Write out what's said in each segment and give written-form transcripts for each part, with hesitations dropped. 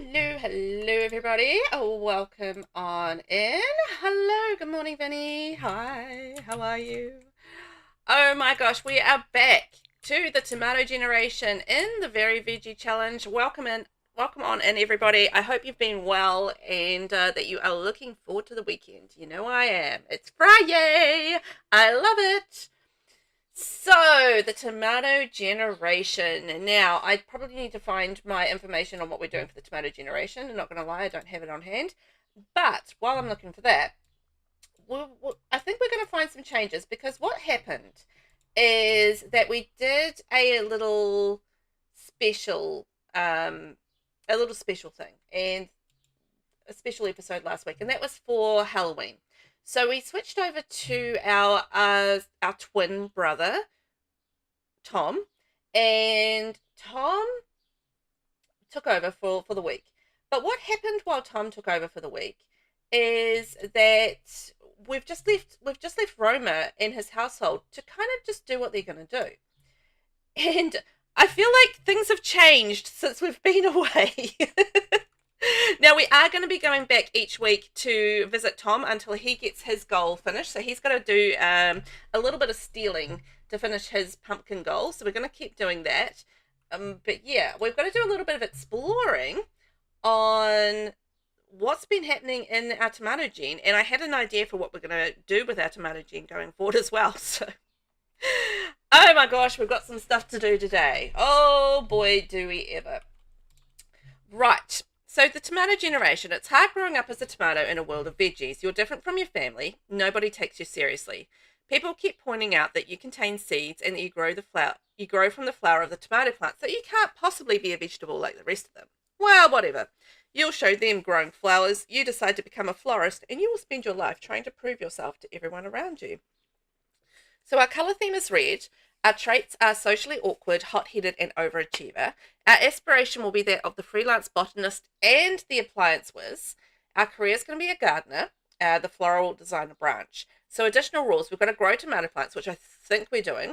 Hello everybody. Welcome on in. Hello, good morning Vinny. Hi, how are you? Oh my gosh, we are back to the tomato generation in the Very Veggie Challenge. Welcome on in everybody. I hope you've been well and that you are looking forward to the weekend. You know I am. It's Friday. I love it. So, the tomato generation. Now, I probably need to find my information on what we're doing for the tomato generation. I'm not going to lie, I don't have it on hand. But while I'm looking for that, I think we're going to find some changes because what happened is that we did a little special, thing and a special episode last week, and that was for Halloween. So we switched over to our twin brother, Tom, and Tom took over for the week. But what happened while Tom took over for the week is that we've just left Roma and his household to kind of just do what they're going to do. And I feel like things have changed since we've been away. Now, we are going to be going back each week to visit Tom until he gets his goal finished. So he's got to do a little bit of stealing to finish his pumpkin goal. So we're going to keep doing that. But yeah, we've got to do a little bit of exploring on what's been happening in our tomato gen. And I had an idea for what we're going to do with our tomato gen going forward as well. So, oh my gosh, we've got some stuff to do today. Oh boy, do we ever. Right. So the tomato generation, it's hard growing up as a tomato in a world of veggies. You're different from your family. Nobody takes you seriously. People keep pointing out that you contain seeds and that you grow from the flower of the tomato plant, so you can't possibly be a vegetable like the rest of them. Well, whatever. You'll show them growing flowers. You decide to become a florist and you will spend your life trying to prove yourself to everyone around you. So our colour theme is red. Our traits are socially awkward, hot-headed, and overachiever. Our aspiration will be that of the freelance botanist and the appliance whiz. Our career is going to be a gardener, the floral designer branch. So additional rules, we've got to grow tomato plants, which I think we're doing.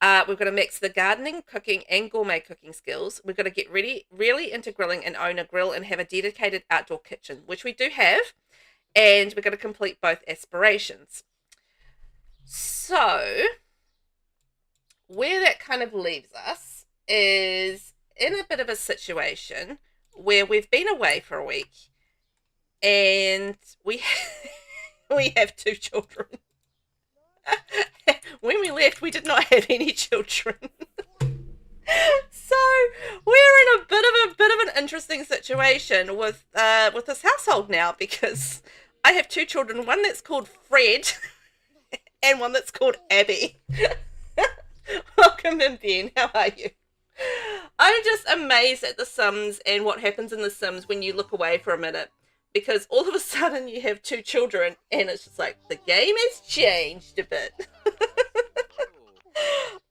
We've got to mix the gardening, cooking, and gourmet cooking skills. We've got to get really into grilling and own a grill and have a dedicated outdoor kitchen, which we do have. And we've got to complete both aspirations. So where that kind of leaves us is in a bit of a situation where we've been away for a week and we have two children. When we left, we did not have any children. So we're in a bit of an interesting situation with this household now because I have two children, one that's called Fred and one that's called Abby. Welcome in, Ben. How are you? I'm just amazed at the Sims and what happens in the Sims when you look away for a minute, because all of a sudden you have two children and it's just like the game has changed a bit.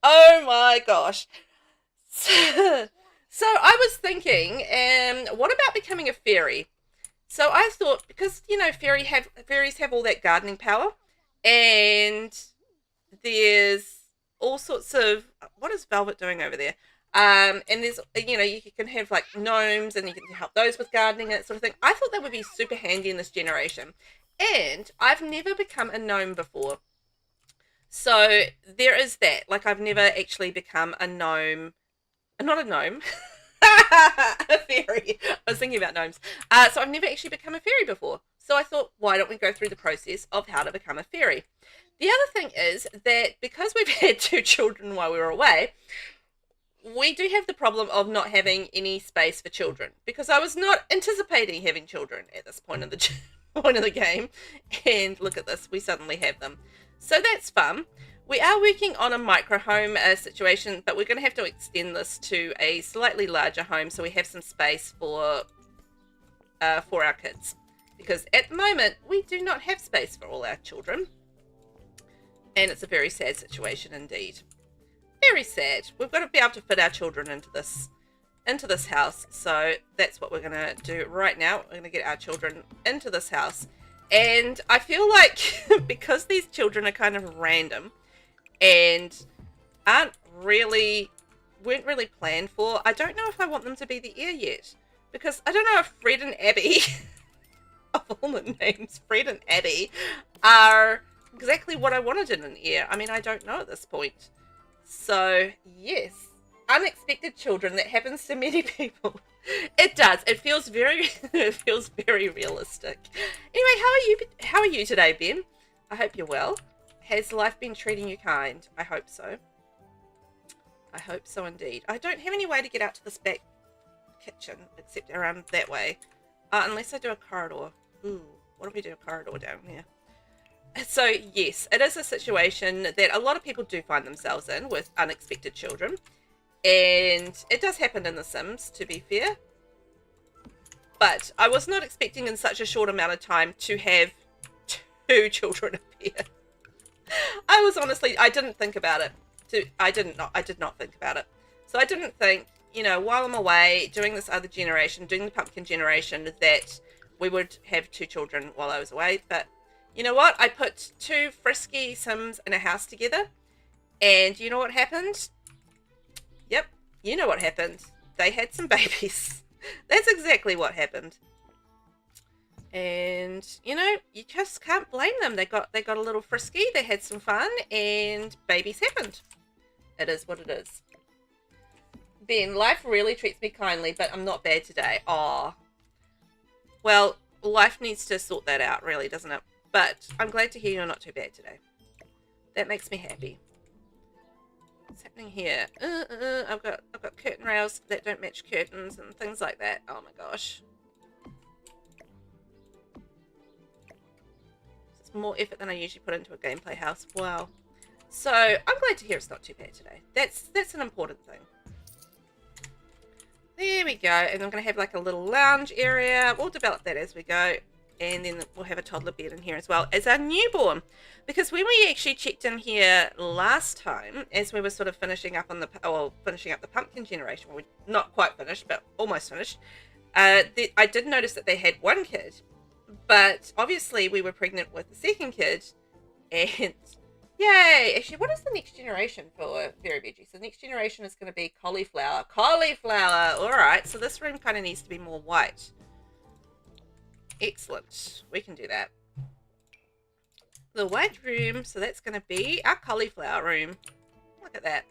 Oh my gosh. So I was thinking, what about becoming a fairy? So I thought, because fairies have all that gardening power, and there's all sorts of, what is Velvet doing over there? And there's, you can have like gnomes and you can help those with gardening and that sort of thing. I thought that would be super handy in this generation. And I've never become a gnome before. So there is that. Like, I've never actually become a gnome. Not a gnome. A fairy. I was thinking about gnomes. So I've never actually become a fairy before. So I thought, why don't we go through the process of how to become a fairy? The other thing is that because we've had two children while we were away, we do have the problem of not having any space for children, because I was not anticipating having children at this point in the game, and look at this, we suddenly have them. So that's fun. We are working on a micro home situation, but we're going to have to extend this to a slightly larger home so we have some space for our kids, because at the moment we do not have space for all our children. And it's a very sad situation indeed. Very sad. We've got to be able to fit our children into this house. So that's what we're going to do right now. We're going to get our children into this house. And I feel like because these children are kind of random and weren't really planned for, I don't know if I want them to be the heir yet. because I don't know if Fred and Abby, of all the names, Fred and Abby, are exactly what I wanted in an heir. I mean, I don't know at this point. So, yes, unexpected children, that happens to many people. It does. It feels very, it feels very realistic. Anyway, how are you today, Ben? I hope you're well. Has life been treating you kind? I hope so. I hope so indeed. I don't have any way to get out to this back kitchen except around that way. Unless I do a corridor. Ooh, what if we do a corridor down here? So, yes, it is a situation that a lot of people do find themselves in with unexpected children. And it does happen in The Sims, to be fair. But I was not expecting in such a short amount of time to have 2 children appear. I was honestly, I didn't think about it. I did not think about it. So I didn't think, you know, while I'm away doing this other generation, doing the pumpkin generation, that we would have 2 children while I was away. But you know what? I put 2 frisky Sims in a house together. And you know what happened? Yep, you know what happened. They had some babies. That's exactly what happened. And you know, you just can't blame them. They got a little frisky, they had some fun, and babies happened. It is what it is. Ben, life really treats me kindly, but I'm not bad today. Aw. Well, life needs to sort that out, really, doesn't it? But I'm glad to hear you're not too bad today. That makes me happy. What's happening here? I've got curtain rails that don't match curtains and things like that. Oh my gosh. It's more effort than I usually put into a gameplay house. Wow. So I'm glad to hear it's not too bad today. That's an important thing. There we go. And I'm going to have like a little lounge area. We'll develop that as we go. And then we'll have a toddler bed in here as well as our newborn. Because when we actually checked in here last time, as we were sort of finishing up on the pumpkin generation, well, we're not quite finished, but almost finished, I did notice that they had 1 kid. But obviously we were pregnant with the 2nd kid. And yay! Actually, what is the next generation for Very Veggie? So the next generation is going to be cauliflower. Cauliflower! Alright, so this room kind of needs to be more white. Excellent. We can do that. The white room, so that's going to be our cauliflower room. Look at that.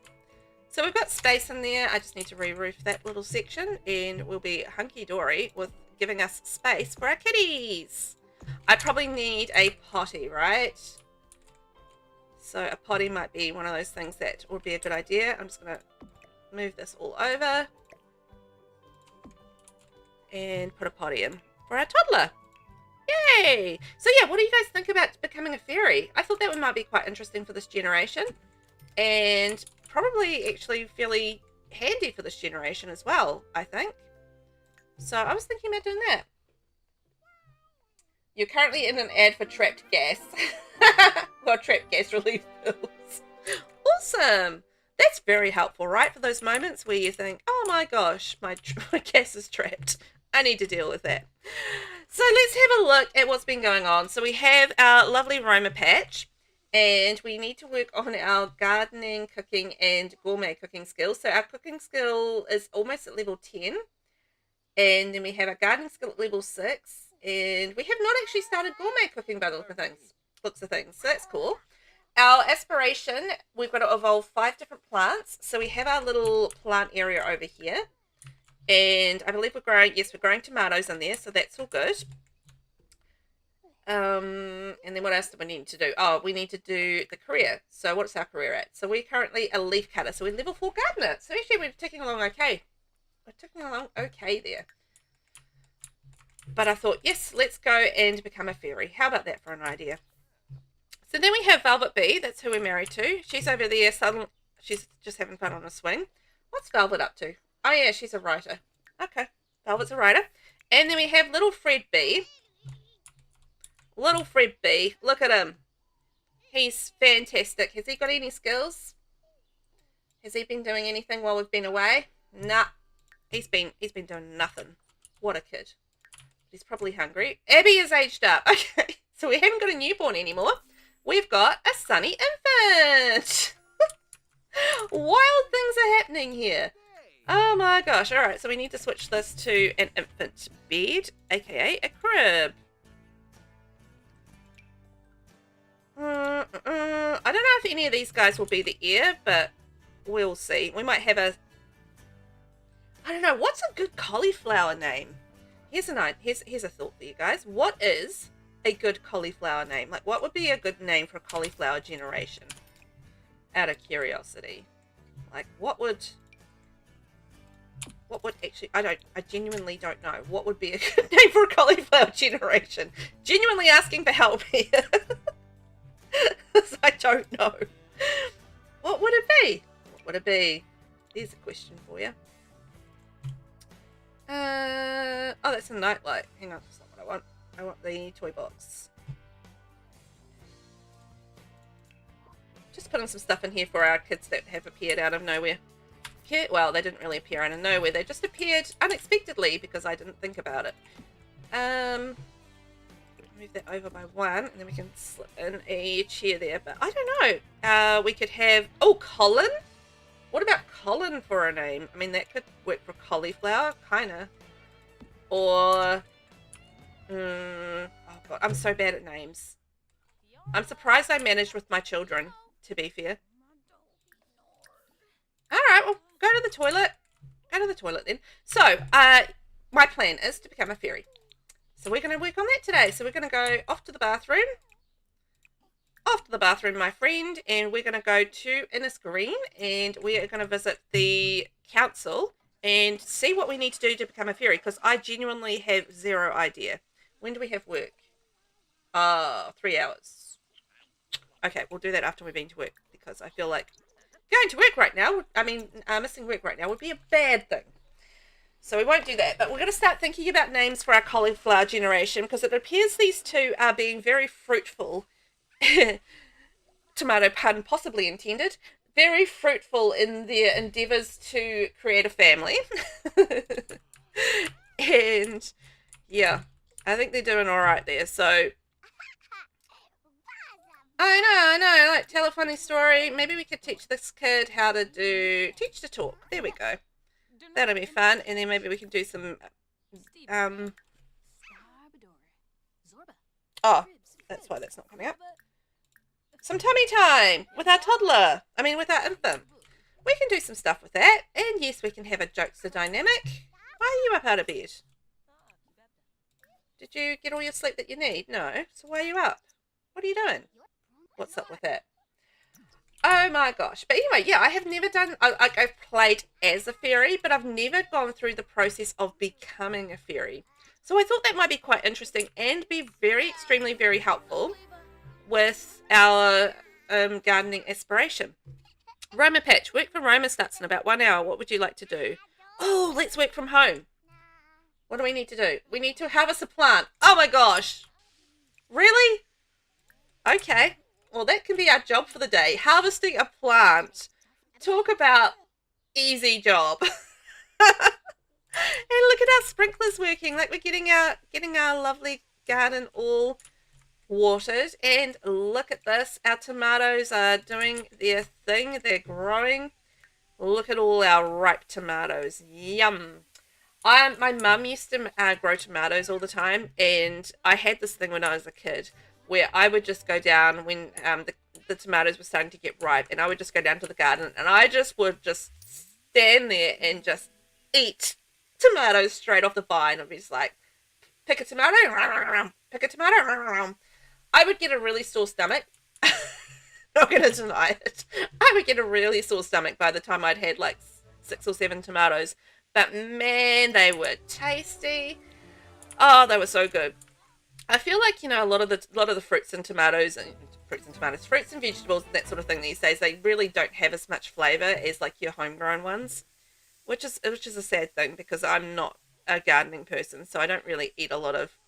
So we've got space in there. I just need to re-roof that little section and we'll be hunky-dory with giving us space for our kitties. I probably need a potty, right? So a potty might be one of those things that would be a good idea. I'm just going to move this all over and put a potty in for our toddler. Yay! So yeah, what do you guys think about becoming a fairy? I thought that one might be quite interesting for this generation. And probably actually fairly handy for this generation as well, I think. So I was thinking about doing that. You're currently in an ad for trapped gas. Well, trapped gas relief pills. Awesome! That's very helpful, right? For those moments where you think, oh my gosh, my gas is trapped. I need to deal with that. So let's have a look at what's been going on. So we have our lovely Roma patch. And we need to work on our gardening, cooking, and gourmet cooking skills. So our cooking skill is almost at level 10. And then we have our gardening skill at level 6. And we have not actually started gourmet cooking by the looks of things. So that's cool. Our aspiration, we've got to evolve 5 different plants. So we have our little plant area over here. And I believe we're growing tomatoes in there. So that's all good. And then what else do we need to do? Oh, we need to do the career. So what's our career at? So we're currently a leaf cutter. So we're level 4 gardener. So actually we're ticking along okay. We're ticking along okay there. But I thought, yes, let's go and become a fairy. How about that for an idea? So then we have VelvettB. That's who we're married to. She's over there. She's just having fun on a swing. What's Velvet up to? Oh, yeah, she's a writer. Okay, Velvet's a writer. And then we have little Fred B. Little Fred B. Look at him. He's fantastic. Has he got any skills? Has he been doing anything while we've been away? Nah. He's been doing nothing. What a kid. He's probably hungry. Abby is aged up. Okay. So we haven't got a newborn anymore. We've got a sunny infant. Wild things are happening here. Oh my gosh. All right, so we need to switch this to an infant bed, aka a crib. I don't know if any of these guys will be the heir, but we'll see. We might have a... I don't know. What's a good cauliflower name? Here's a thought for you guys. What is a good cauliflower name? Like, what would be a good name for a cauliflower generation? Out of curiosity. Like, what would actually... I genuinely don't know. What would be a good name for a cauliflower generation? Genuinely asking for help here. I don't know. What would it be? What would it be? Here's a question for you. Oh, that's a nightlight. Hang on, that's not what I want. I want the toy box. Just putting some stuff in here for our kids that have appeared out of nowhere. Well, they didn't really appear out of nowhere. They just appeared unexpectedly because I didn't think about it. Move that over by one, and then we can slip in a chair there. But I don't know. We could have... Oh, Colin? What about Colin for a name? I mean, that could work for cauliflower, kind of. Or... oh, God. I'm so bad at names. I'm surprised I managed with my children, to be fair. Alright, well, go to the toilet. Go to the toilet, then. So, my plan is to become a fairy. So we're going to work on that today. So we're going to go off to the bathroom. Off to the bathroom, my friend. And we're going to go to Innisgreen. And we are going to visit the council and see what we need to do to become a fairy. Because I genuinely have zero idea. When do we have work? 3 hours. Okay, we'll do that after we've been to work. Because I feel like going to work right now, missing work right now would be a bad thing. So we won't do that, but we're going to start thinking about names for our cauliflower generation because it appears these two are being very fruitful, tomato pun possibly intended, very fruitful in their endeavours to create a family. And yeah, I think they're doing all right there. So I know, like tell a funny story. Maybe we could teach this kid how to teach to talk. There we go. That'll be fun, and then maybe we can do some, oh, that's why that's not coming up. Some tummy time with our toddler, with our infant. We can do some stuff with that, and yes, we can have a jokester dynamic. Why are you up out of bed? Did you get all your sleep that you need? No, so why are you up? What are you doing? What's up with that? Oh my gosh. But anyway, yeah, I have never done, I've played as a fairy, but I've never gone through the process of becoming a fairy. So I thought that might be quite interesting and be extremely, very helpful with our gardening aspiration. Roma patch. Work for Roma starts in about 1 hour. What would you like to do? Oh, let's work from home. What do we need to do? We need to harvest a plant. Oh my gosh. Really? Okay. Well, that can be our job for the day. Harvesting a plant. Talk about easy job. And look at our sprinklers working. Like we're getting our lovely garden all watered. And look at this. Our tomatoes are doing their thing. They're growing. Look at all our ripe tomatoes. Yum. My mum used to grow tomatoes all the time. And I had this thing when I was a kid, where I would just go down when the tomatoes were starting to get ripe, and I would just go down to the garden, and I would just stand there and just eat tomatoes straight off the vine. I'd be just like, pick a tomato, pick a tomato. I would get a really sore stomach. Not going to deny it. I would get a really sore stomach by the time I'd had like 6 or 7 tomatoes. But man, they were tasty. Oh, they were so good. I feel like, a lot of the fruits and vegetables, that sort of thing these days, they really don't have as much flavour as like your homegrown ones, which is a sad thing because I'm not a gardening person, so I don't really eat a lot of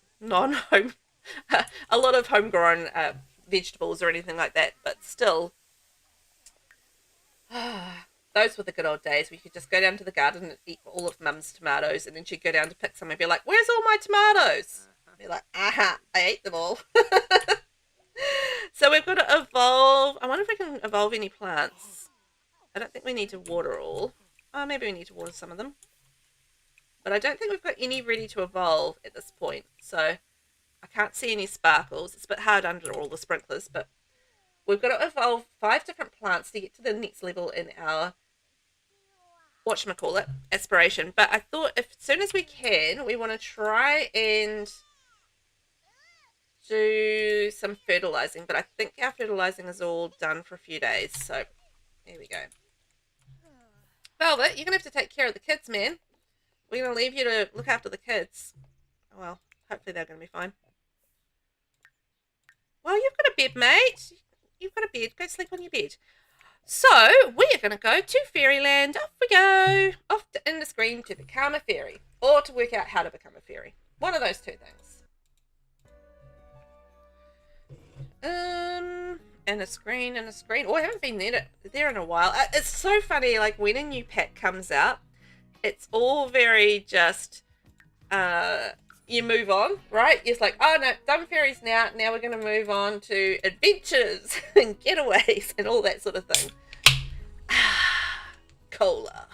homegrown vegetables or anything like that. But still, those were the good old days. We could just go down to the garden and eat all of Mum's tomatoes, and then she'd go down to pick some and be like, "Where's all my tomatoes?" Be like, aha, I ate them all. So we've got to evolve. I wonder if we can evolve any plants. I don't think we need to water all. Oh, maybe we need to water some of them. But I don't think we've got any ready to evolve at this point. So I can't see any sparkles. It's a bit hard under all the sprinklers, but we've got to evolve 5 different plants to get to the next level in our, whatchamacallit, aspiration. But I thought if as soon as we can, we want to try and do some fertilizing. But I think our fertilizing is all done for a few days. So there we go. Velvet, you're going to have to take care of the kids, man. We're going to leave you to look after the kids. Well, hopefully they're going to be fine. Well, you've got a bed, mate. You've got a bed. Go sleep on your bed. So, we are going to go to Fairyland. Off we go. Off in the screen to become a fairy. Or to work out how to become a fairy. One of those two things. And a screen. Oh, I haven't been there in a while. It's so funny, like, when a new pack comes out, it's all very just, you move on, right? It's like, oh no, done fairies now. Now we're going to move on to adventures and getaways and all that sort of thing. Cola.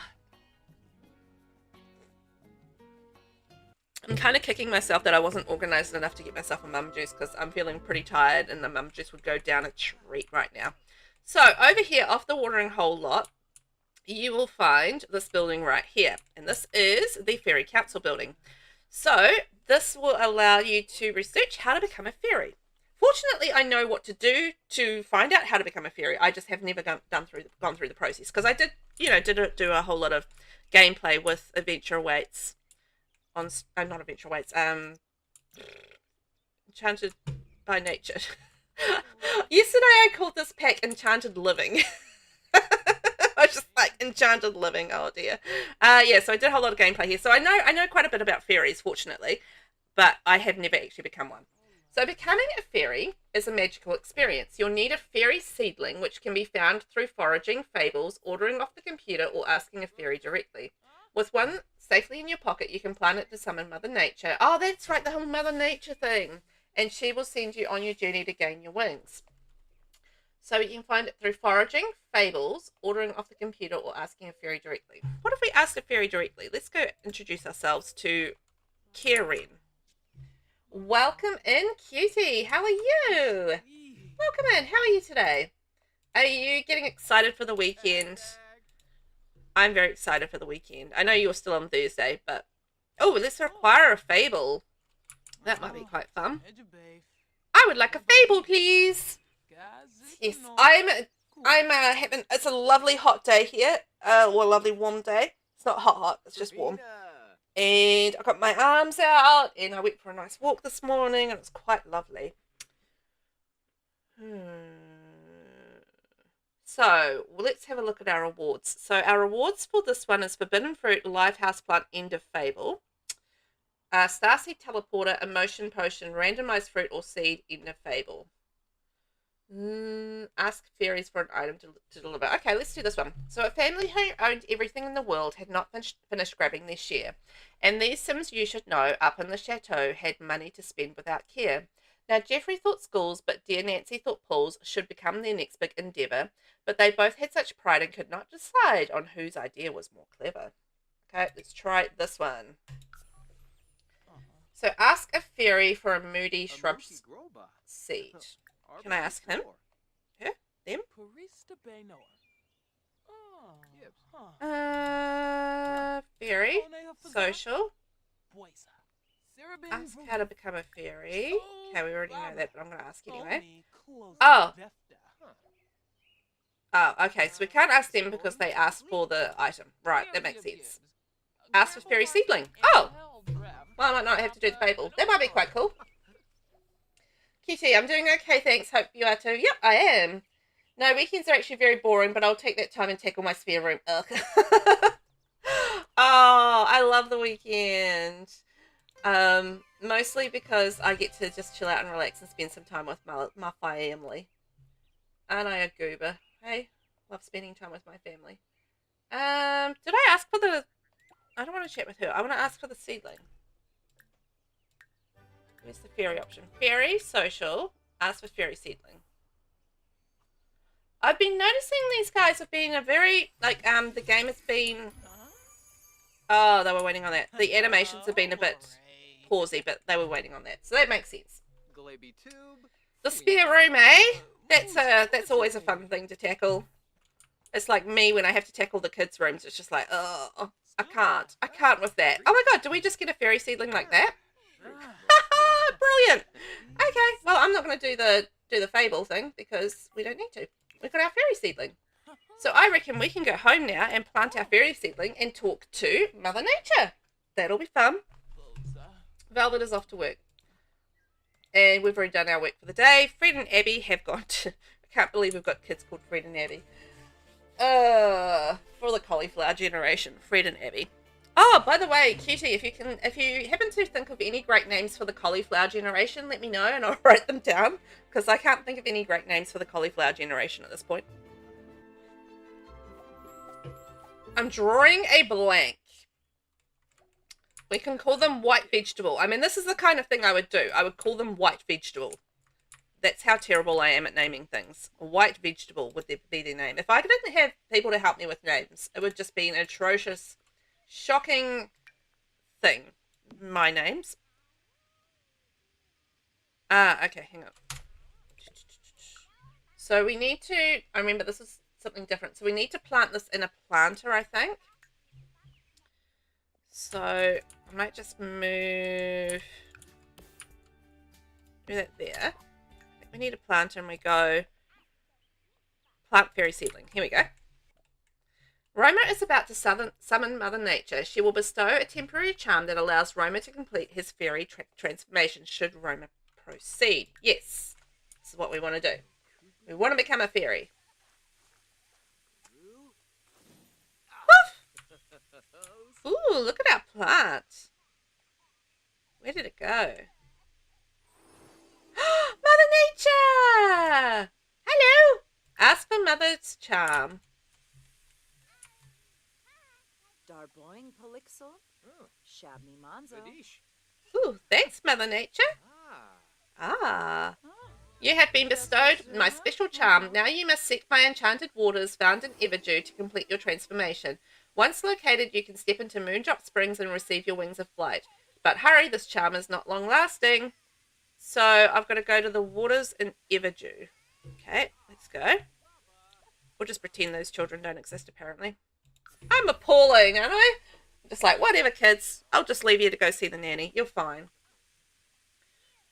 I'm kind of kicking myself that I wasn't organised enough to get myself a mum juice because I'm feeling pretty tired and the mum juice would go down a treat right now. So over here off the watering hole lot, you will find this building right here. And this is the Fairy Council building. So this will allow you to research how to become a fairy. Fortunately, I know what to do to find out how to become a fairy. I just have never gone through the process because I did do a whole lot of gameplay with Adventure Weights on not Adventure Weights, Enchanted by Nature. Yesterday I called this pack Enchanted Living. I was just like, Enchanted Living, oh dear. Yeah, so I did a whole lot of gameplay here. So I know quite a bit about fairies, fortunately, but I have never actually become one. So becoming a fairy is a magical experience. You'll need a fairy seedling, which can be found through foraging, fables, ordering off the computer, or asking a fairy directly. With one safely in your pocket, you can plant it to summon Mother Nature. Oh, that's right, the whole Mother Nature thing. And she will send you on your journey to gain your wings. So you can find it through foraging, fables, ordering off the computer, or asking a fairy directly. What if we asked a fairy directly? Let's go introduce ourselves to Karen. Welcome in, cutie. How are you? Welcome in. How are you today? Are you getting excited for the weekend? I'm very excited for the weekend. I know you're still on Thursday, but... Oh, let's acquire a fable. That might be quite fun. I would like a fable, please. Yes, I'm having... It's a lovely hot day here. Or a lovely warm day. It's not hot, it's just warm. And I got my arms out, and I went for a nice walk this morning, and it was quite lovely. So, let's have a look at our rewards. So, our rewards for this one is Forbidden Fruit, Live Houseplant, End of Fable. Starseed Teleporter, Emotion Potion, Randomized Fruit or Seed, End of Fable. Ask fairies for an item to deliver. Okay, let's do this one. So a family who owned everything in the world had not finished grabbing their share. And these Sims you should know up in the chateau had money to spend without care. Now Jeffrey thought schools, but dear Nancy thought pools should become their next big endeavour. But they both had such pride and could not decide on whose idea was more clever. Okay, let's try this one. So ask a fairy for a moody shrub seed. Can I ask him? Her? Them? Fairy. Social. Ask how to become a fairy. Okay, we already know that, but I'm going to ask anyway. Oh. Oh, okay, so we can't ask them because they asked for the item. Right, that makes sense. Ask for fairy seedling. Oh! Well, I might not have to do the fable. That might be quite cool. Kitty, I'm doing okay, thanks. Hope you are too. Yep, I am. No, weekends are actually very boring, but I'll take that time and tackle my spare room. Ugh. Oh, I love the weekend. Mostly because I get to just chill out and relax and spend some time with my family. Aren't I a goober? Hey, love spending time with my family. Did I ask for the... I don't want to chat with her. I want to ask for the seedling. Where's the fairy option? Fairy, social, ask for fairy seedling. I've been noticing these guys have been a very, like, the game has been Oh, they were waiting on that. The animations have been a bit pausey, but they were waiting on that. So that makes sense. The spare room, eh? That's always a fun thing to tackle. It's like me when I have to tackle the kids' rooms. It's just like, oh, I can't with that. Oh my god, do we just get a fairy seedling like that? Brilliant. Okay, well, I'm not going to do the fable thing because we don't need to. We've got our fairy seedling. So I reckon we can go home now and plant our fairy seedling and talk to Mother Nature. That'll be fun. Velvet is off to work. And we've already done our work for the day. Fred and Abby have gone to... I can't believe we've got kids called Fred and Abby. For the cauliflower generation, Fred and Abby. Oh, by the way, Cutie, if you happen to think of any great names for the cauliflower generation, let me know and I'll write them down because I can't think of any great names for the cauliflower generation at this point. I'm drawing a blank. We can call them white vegetable. I mean, this is the kind of thing I would do. I would call them white vegetable. That's how terrible I am at naming things. White vegetable would be their name. If I didn't have people to help me with names, it would just be an atrocious, shocking thing. My names. Okay, hang on. So we need to, I remember this is something different. So we need to plant this in a planter, I think. So I might just move that there. We need a planter and we go plant fairy seedling. Here we go. Roma is about to summon Mother Nature. She will bestow a temporary charm that allows Roma to complete his fairy transformation should Roma proceed. Yes, this is what we want to do. We want to become a fairy. Ooh, look at our plant. Where did it go? Mother Nature! Hello! Ask for Mother's charm. Darboing Polixo, Shabni Manzo. Ooh, thanks, Mother Nature. You have been bestowed my special charm. Now you must seek my enchanted waters found in Everdew to complete your transformation. Once located, you can step into Moondrop Springs and receive your wings of flight. But hurry, this charm is not long-lasting. So I've got to go to the waters in Everdew. Okay, let's go. We'll just pretend those children don't exist, apparently. I'm appalling, aren't I? Just like, whatever, kids. I'll just leave you to go see the nanny. You're fine.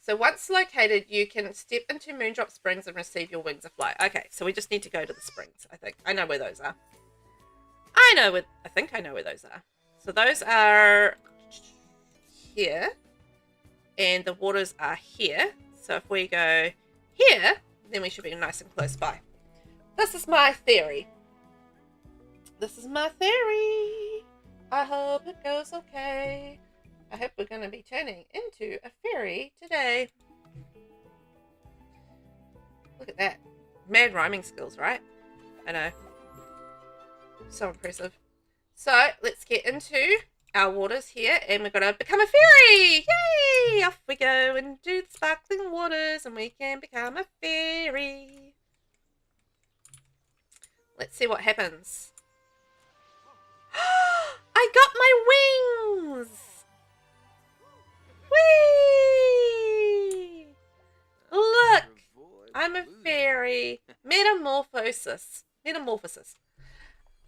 So once located, you can step into Moondrop Springs and receive your wings of flight. Okay, so we just need to go to the springs, I think. I know where those are. I think I know where those are. So those are here. And the waters are here. So if we go here, then we should be nice and close by. This is my theory. This is my theory. I hope it goes okay. I hope we're going to be turning into a fairy today. Look at that. Mad rhyming skills, right? I know. So impressive. So let's get into our waters here and we're going to become a fairy. Yay! Off we go and do the sparkling waters and we can become a fairy. Let's see what happens. I got my wings! Whee! Look! I'm a fairy. Metamorphosis.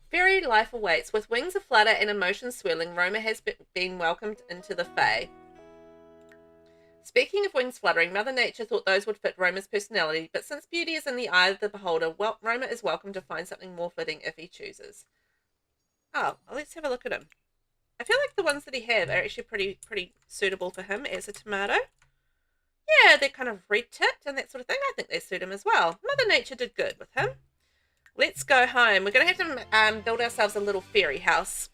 Fairy life awaits. With wings aflutter and emotions swirling, Roma has been welcomed into the Fae. Speaking of wings fluttering, Mother Nature thought those would fit Roma's personality, but since beauty is in the eye of the beholder, Roma is welcome to find something more fitting if he chooses. Oh, let's have a look at him. I feel like the ones that he have are actually pretty suitable for him as a tomato. Yeah, they're kind of red-tipped and that sort of thing. I think they suit him as well. Mother Nature did good with him. Let's go home. We're going to have to build ourselves a little fairy house,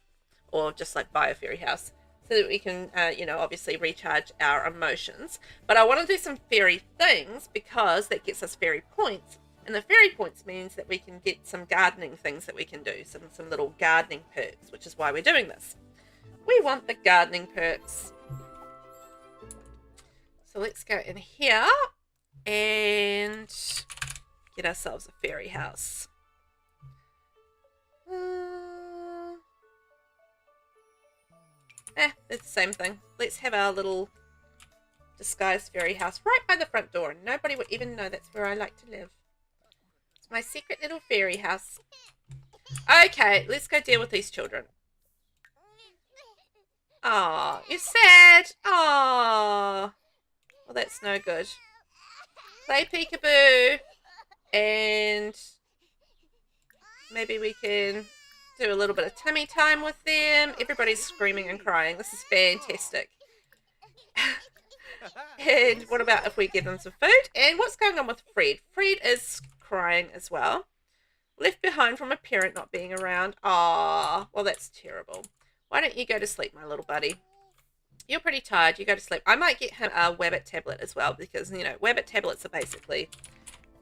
or just like buy a fairy house, so that we can, obviously recharge our emotions. But I want to do some fairy things because that gets us fairy points. And the fairy points means that we can get some gardening things that we can do, some little gardening perks, which is why we're doing this. We want the gardening perks. So let's go in here and get ourselves a fairy house. It's the same thing. Let's have our little disguised fairy house right by the front door. Nobody would even know that's where I like to live. It's my secret little fairy house. Okay, let's go deal with these children. Aw, you're sad. Aw. Well, that's no good. Play peekaboo. And maybe we can do a little bit of tummy time with them. Everybody's screaming and crying. This is fantastic. And what about if we give them some food? And what's going on with Fred? Fred is crying as well. Left behind from a parent not being around. Ah, well, that's terrible. Why don't you go to sleep, my little buddy? You're pretty tired. You go to sleep. I might get him a VelvettB tablet as well because, you know, VelvettB tablets are basically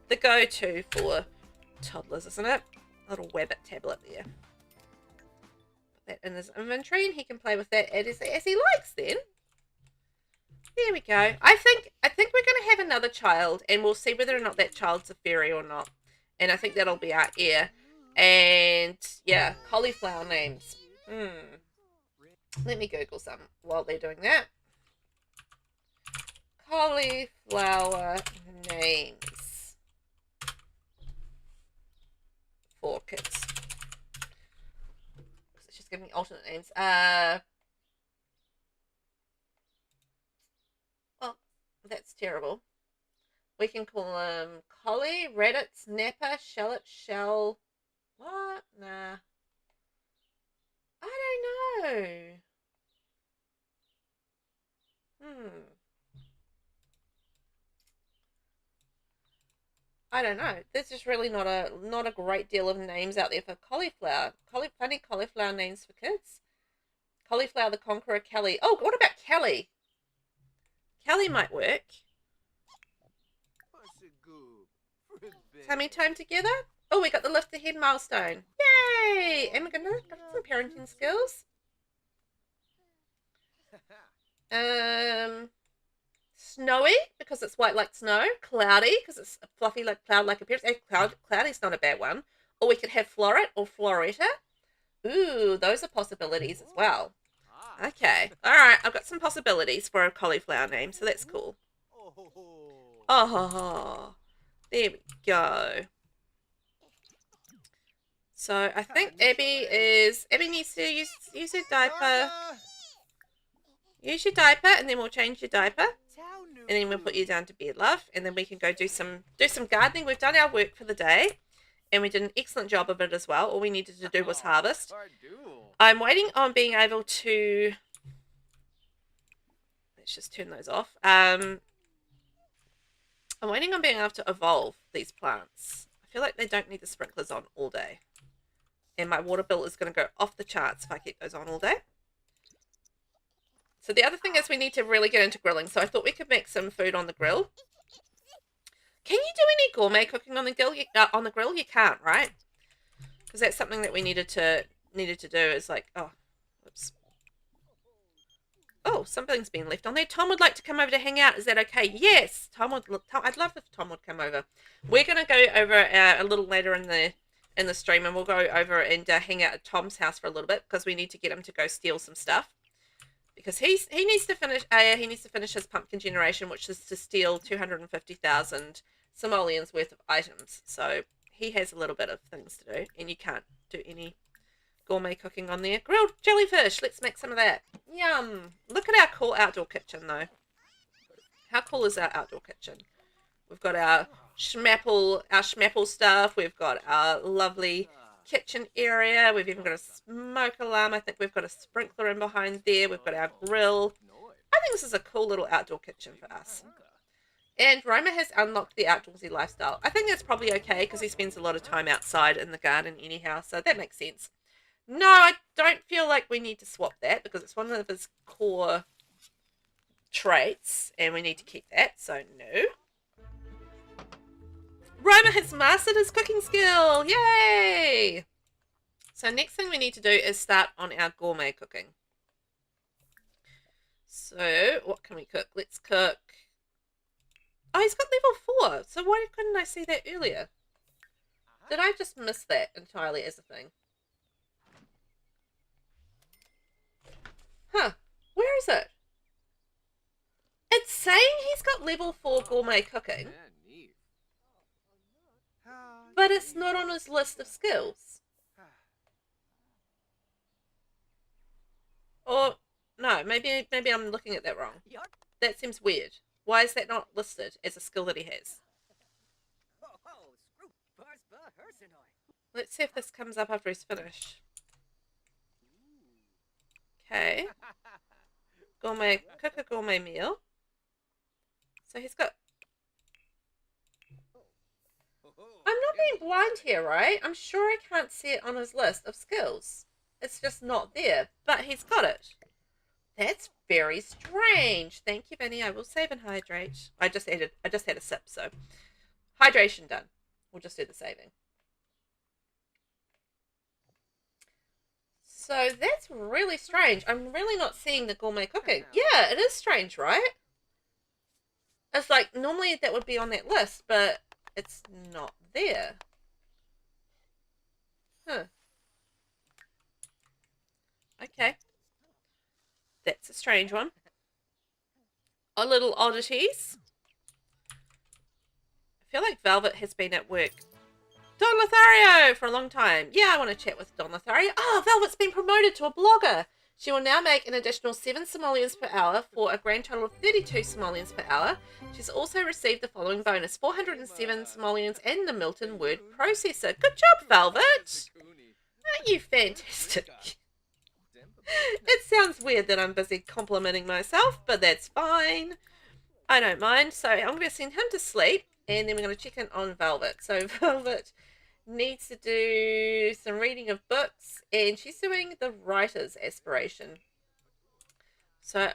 the go-to for toddlers, isn't it? A little VelvettB tablet there. Put that in his inventory and he can play with that as he likes then. There we go. I think we're going to have another child and we'll see whether or not that child's a fairy or not. And I think that'll be our heir. And, yeah, cauliflower names. Let me Google some while they're doing that. Cauliflower names for kids. It's just giving me alternate names. Oh, that's terrible. We can call them collie, reddit, snapper, shallot, shell. What? Nah. I don't know. I don't know. There's just really not a great deal of names out there for cauliflower. Funny cauliflower names for kids. Cauliflower the Conqueror, Kelly. Oh, what about Kelly? Kelly might work. Tummy time together. Oh, we got the lift ahead milestone. Yay! And we're gonna got some parenting skills. Snowy because it's white like snow. Cloudy because it's fluffy like cloud like appearance. Cloudy's not a bad one. Or we could have Floret or Floretta. Ooh, those are possibilities as well. Okay. Alright, I've got some possibilities for a cauliflower name, so that's cool. Oh, there we go. So I think Abby needs to use her diaper. Use your diaper and then we'll change your diaper. And then we'll put you down to bed, love. And then we can go do some gardening. We've done our work for the day. And we did an excellent job of it as well. All we needed to do was harvest. I'm waiting on being able to... Let's just turn those off. I'm waiting on being able to evolve these plants. I feel like they don't need the sprinklers on all day. And my water bill is going to go off the charts if I keep those on all day. So the other thing is we need to really get into grilling. So I thought we could make some food on the grill. Can you do any gourmet cooking on the grill? You can't, right? Because that's something that we needed to do. Is like, oh, whoops. Oh, something's been left on there. Tom would like to come over to hang out. Is that okay? Yes, I'd love if Tom would come over. We're gonna go over a little later in the stream, and we'll go over and hang out at Tom's house for a little bit because we need to get him to go steal some stuff. Because he needs to finish his pumpkin generation, which is to steal 250,000 simoleons worth of items. So he has a little bit of things to do, and you can't do any gourmet cooking on there. Grilled jellyfish. Let's make some of that. Yum. Look at our cool outdoor kitchen, though. How cool is our outdoor kitchen? We've got our schmapple stuff. We've got our lovely kitchen area. We've even got a smoke alarm. I think we've got a sprinkler in behind there. We've got our grill. I think this is a cool little outdoor kitchen for us. And Roma has unlocked the outdoorsy lifestyle. I think that's probably okay because he spends a lot of time outside in the garden anyhow, so that makes sense. No, I don't feel like we need to swap that because it's one of his core traits and we need to keep that, so no. Roma has mastered his cooking skill. Yay! So next thing we need to do is start on our gourmet cooking. So what can we cook? Let's cook. Oh, he's got level 4. So why couldn't I see that earlier? Did I just miss that entirely as a thing? Huh. is it? It's saying he's got level 4 gourmet cooking, but it's not on his list of skills. Or, no, maybe I'm looking at that wrong. That seems weird. Why is that not listed as a skill that he has? Let's see if this comes up after he's finished. Okay. Gourmet, cook a gourmet meal. So he's got... I'm not being blind here, right? I'm sure I can't see it on his list of skills. It's just not there, but he's got it. That's very strange. Thank you, Benny. I will save and hydrate. I just had a sip, so hydration done. We'll just do the saving. So that's really strange. I'm really not seeing the gourmet cooking. Yeah, it is strange, right? It's like normally that would be on that list, but it's not there. Huh. Okay. That's a strange one. Our little oddities. I feel like Velvet has been at work. Don Lothario for a long time. Yeah, I want to chat with Don Lothario. Oh, Velvet's been promoted to a blogger. She will now make an additional 7 simoleons per hour for a grand total of 32 simoleons per hour. She's also received the following bonus: 407 simoleons and the Milton word processor. Good job, Velvet. Aren't you fantastic? It sounds weird that I'm busy complimenting myself, but that's fine. I don't mind. So I'm going to send him to sleep, and then we're going to check in on Velvet. So Velvet needs to do some reading of books, and she's doing the writer's aspiration. So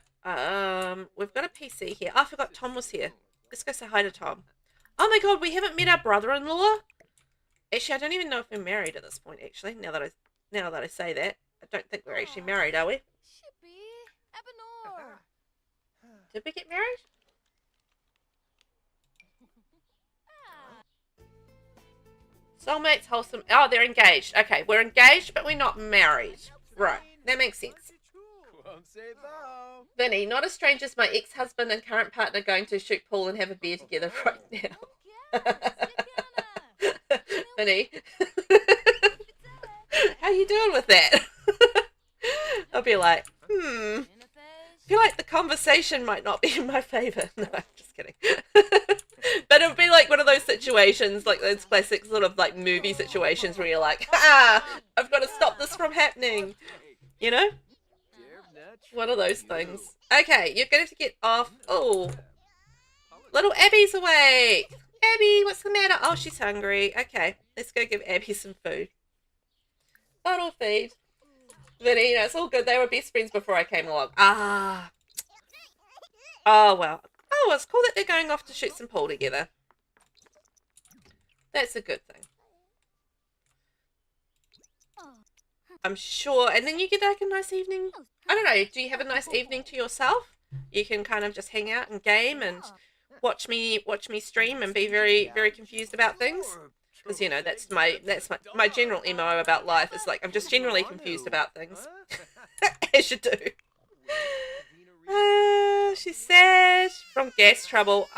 we've got a PC here. Oh, I forgot Tom was here. Let's go say hi to Tom. Oh my god, we haven't met our brother-in-law. Actually, I don't even know if we're married at this point, actually, now that I say that. I don't think we're actually married, are we? Did we get married? Soulmates, wholesome. Oh, they're engaged. Okay, we're engaged, but we're not married. Right, that makes sense. Vinny, not as strange as my ex-husband and current partner going to shoot pool and have a beer together right now. Vinny, how you doing with that? I'll be like, I feel like the conversation might not be in my favour. No, I'm just kidding. But it would be like one of those situations, like those classic sort of like movie situations where you're like, I've got to stop this from happening. You know? One of those things. Okay, you're going to have to get off. Oh, little Abby's awake. Abby, what's the matter? Oh, she's hungry. Okay, let's go give Abby some food. Bottle feed. Vinny, it's all good. They were best friends before I came along. Oh, well. Oh, it's cool that they're going off to shoot some pool together. That's a good thing. I'm sure. And then you get like a nice evening. I don't know. Do you have a nice evening to yourself? You can kind of just hang out and game and watch me stream and be very, very confused about things. Because, you know, that's my general MO about life. Is like, I'm just generally confused about things. As you do. She's sad from gas trouble.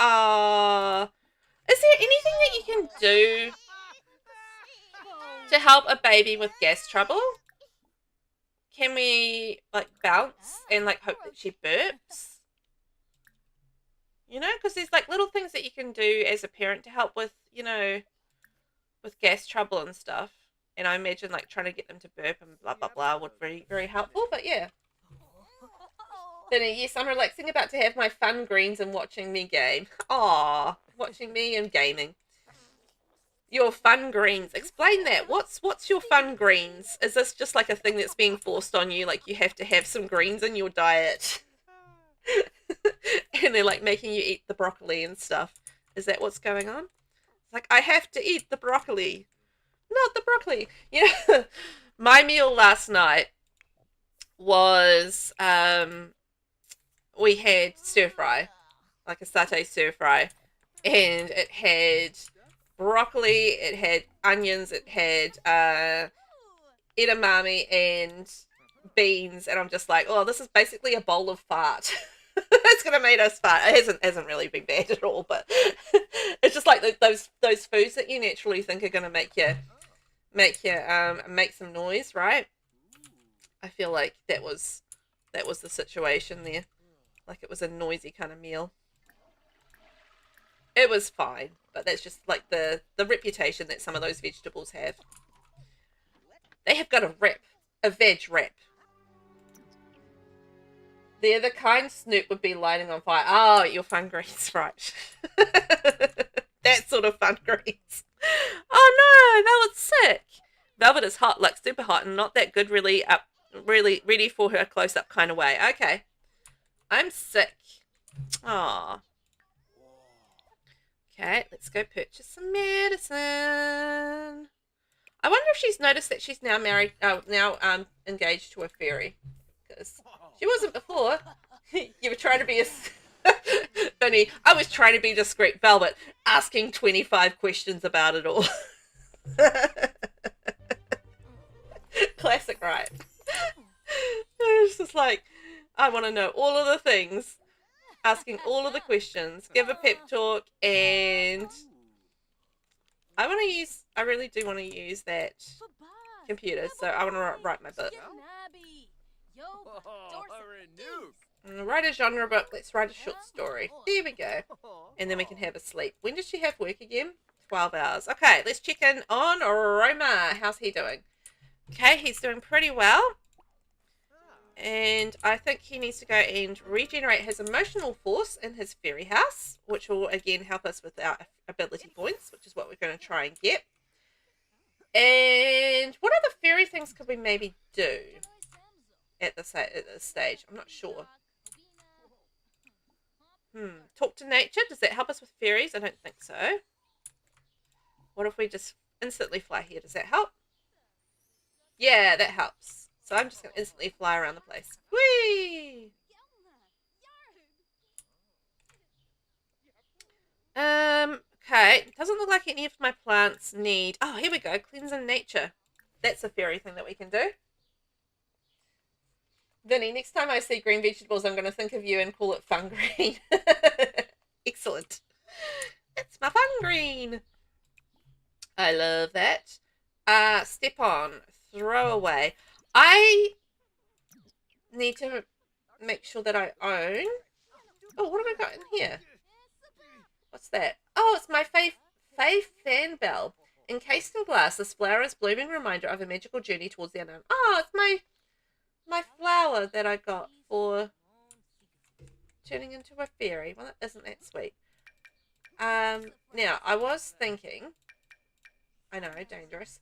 Is there anything that you can do to help a baby with gas trouble? Can we, like, bounce and, like, hope that she burps? You know, because there's, like, little things that you can do as a parent to help with, you know, with gas trouble and stuff. And I imagine, like, trying to get them to burp and blah, blah, blah would be very helpful. But, yeah. Then, yes, I'm relaxing, about to have my fun greens and watching me game. Aww, watching me and gaming. Your fun greens. Explain that. What's your fun greens? Is this just like a thing that's being forced on you? Like you have to have some greens in your diet? And they're like making you eat the broccoli and stuff. Is that what's going on? It's like, I have to eat the broccoli. Not the broccoli. You know, my meal last night was, we had stir fry. Like a satay stir fry. And it had broccoli, it had onions, it had edamame and beans, and I'm just like, oh, this is basically a bowl of fart. It's gonna make us fart. It hasn't really been bad at all, but it's just like those foods that you naturally think are gonna make you make some noise, right? I feel like that was the situation there. Like it was a noisy kind of meal. It was fine, but that's just like the reputation that some of those vegetables have. They have got a veg wrap. They're the kind Snoop would be lighting on fire. Oh, your fun greens, right. That sort of fun greens. Oh no, Velvet's sick. Velvet is hot, like super hot, and not that good, really ready for her close-up kind of way. Okay. I'm sick. Aw. Okay, let's go purchase some medicine. I wonder if she's noticed that she's now married, engaged to a fairy. Because she wasn't before. You were trying to be a... Funny, I was trying to be discreet. Velvet, asking 25 questions about it all. Classic, right? It's just like, I want to know all of the things. Asking all of the questions. Give a pep talk, and... I really do want to use that computer, so I want to write my book. Write a genre book. Let's write a short story. There we go. And then we can have a sleep. When does she have work again? 12 hours. Okay, let's check in on Roma. How's he doing? Okay, he's doing pretty well. And I think he needs to go and regenerate his emotional force in his fairy house, which will again help us with our ability points, which is what we're going to try and get. And what other fairy things could we maybe do at this stage? I'm not sure. Talk to nature. Does that help us with fairies? I don't think so. What if we just instantly fly here? Does that help? Yeah, that helps. So I'm just going to instantly fly around the place. Whee! Okay. Doesn't look like any of my plants need... Oh, here we go. Cleansing nature. That's a fairy thing that we can do. Vinny, next time I see green vegetables, I'm going to think of you and call it fun green. Excellent. It's my fun green. I love that. Step on. Throw away. I need to make sure that I own... Oh, what have I got in here? What's that? Oh, it's my Faith fan bell. Encased in glass, this flower is blooming reminder of a magical journey towards the unknown. Oh, it's my flower that I got for turning into a fairy. Well, isn't that sweet? Now, I was thinking... I know, dangerous.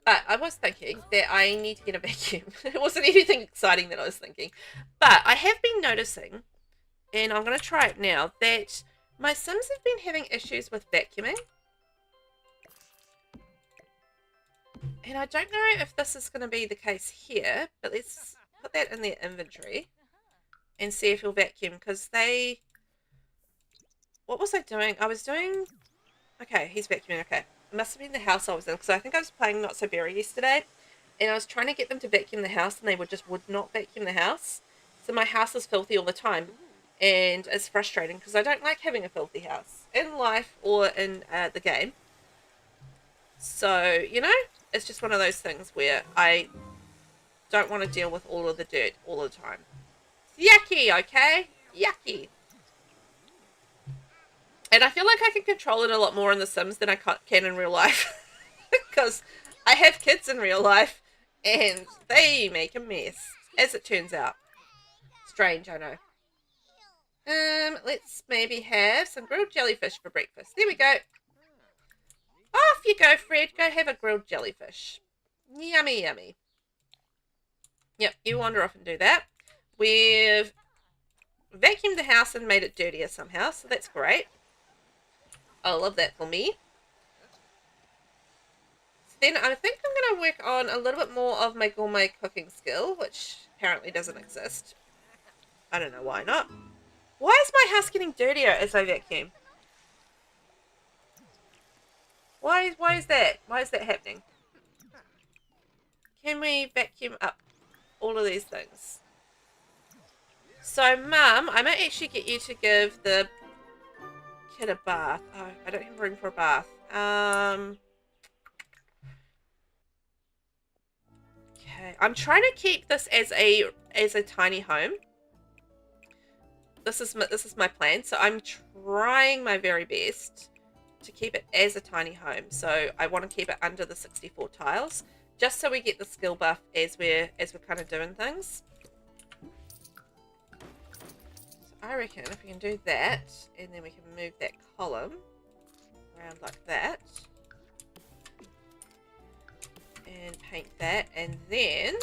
But I was thinking that I need to get a vacuum. It wasn't anything exciting that I was thinking. But I have been noticing, and I'm going to try it now, that my Sims have been having issues with vacuuming. And I don't know if this is going to be the case here, but let's put that in their inventory and see if he'll vacuum, because they... What was I doing? I was doing... Okay, he's vacuuming, okay. It must have been the house I was in, because I think I was playing Not So Berry yesterday, and I was trying to get them to vacuum the house, and they would not vacuum the house. So my house is filthy all the time, and it's frustrating, because I don't like having a filthy house, in life or in the game. So, you know, it's just one of those things where I don't want to deal with all of the dirt all the time. It's yucky, okay? Yucky. And I feel like I can control it a lot more in The Sims than I can in real life. Because I have kids in real life, and they make a mess, as it turns out. Strange, I know. Let's maybe have some grilled jellyfish for breakfast. There we go. Off you go, Fred. Go have a grilled jellyfish. Yummy, yummy. Yep, you wander off and do that. We've vacuumed the house and made it dirtier somehow, so that's great. I love that for me. So then I think I'm going to work on a little bit more of my gourmet cooking skill, which apparently doesn't exist. I don't know why not. Why is my house getting dirtier as I vacuum? Why is that? Why is that happening? Can we vacuum up? all of these things. So, Mum, I might actually get you to give the kid a bath. Oh, I don't have room for a bath. Okay, I'm trying to keep this as a tiny home. This is my plan. So I'm trying my very best to keep it as a tiny home. So I want to keep it under the 64 tiles, just so we get the skill buff as we're kind of doing things. So I reckon if we can do that, and then we can move that column around like that, and paint that, and then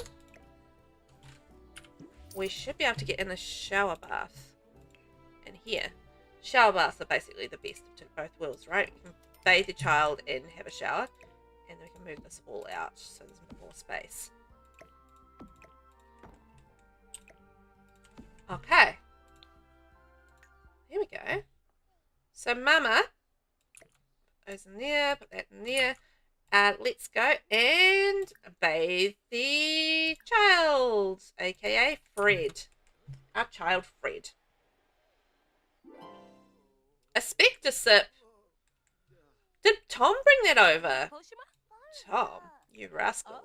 we should be able to get in a shower bath in here. Shower baths are basically the best of both worlds, right? You can bathe the child and have a shower, and we can move this all out so there's a bit more space. Okay. Here we go. So Mama, put those in there, put that in there. Let's go and bathe the child, aka Fred. Our child Fred. A spectre sip. Did Tom bring that over? Tom, you rascal.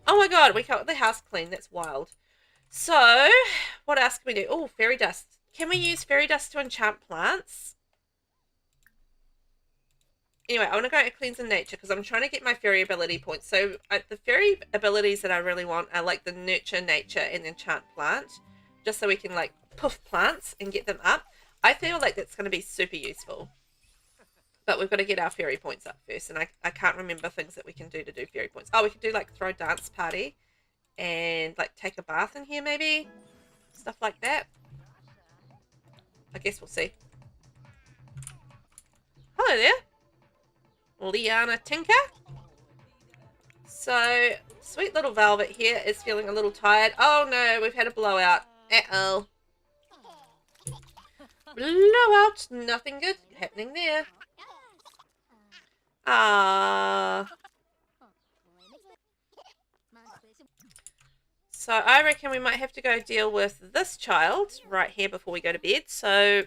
Oh my god, we got the house clean. That's wild. So, what else can we do? Oh, fairy dust. Can we use fairy dust to enchant plants? Anyway, I want to go to Cleanse in Nature because I'm trying to get my fairy ability points. So, the fairy abilities that I really want are like the Nurture, Nature, and Enchant Plant. Just so we can like poof plants and get them up. I feel like that's going to be super useful. But we've got to get our fairy points up first. And I can't remember things that we can do to do fairy points. Oh, we could do like throw dance party. And like take a bath in here maybe. Stuff like that. I guess we'll see. Hello there. Liana Tinker. So, sweet little Velvet here is feeling a little tired. Oh no, we've had a blowout. Uh-oh. Blowout. Nothing good happening there. Ah. So I reckon we might have to go deal with this child right here before we go to bed. So,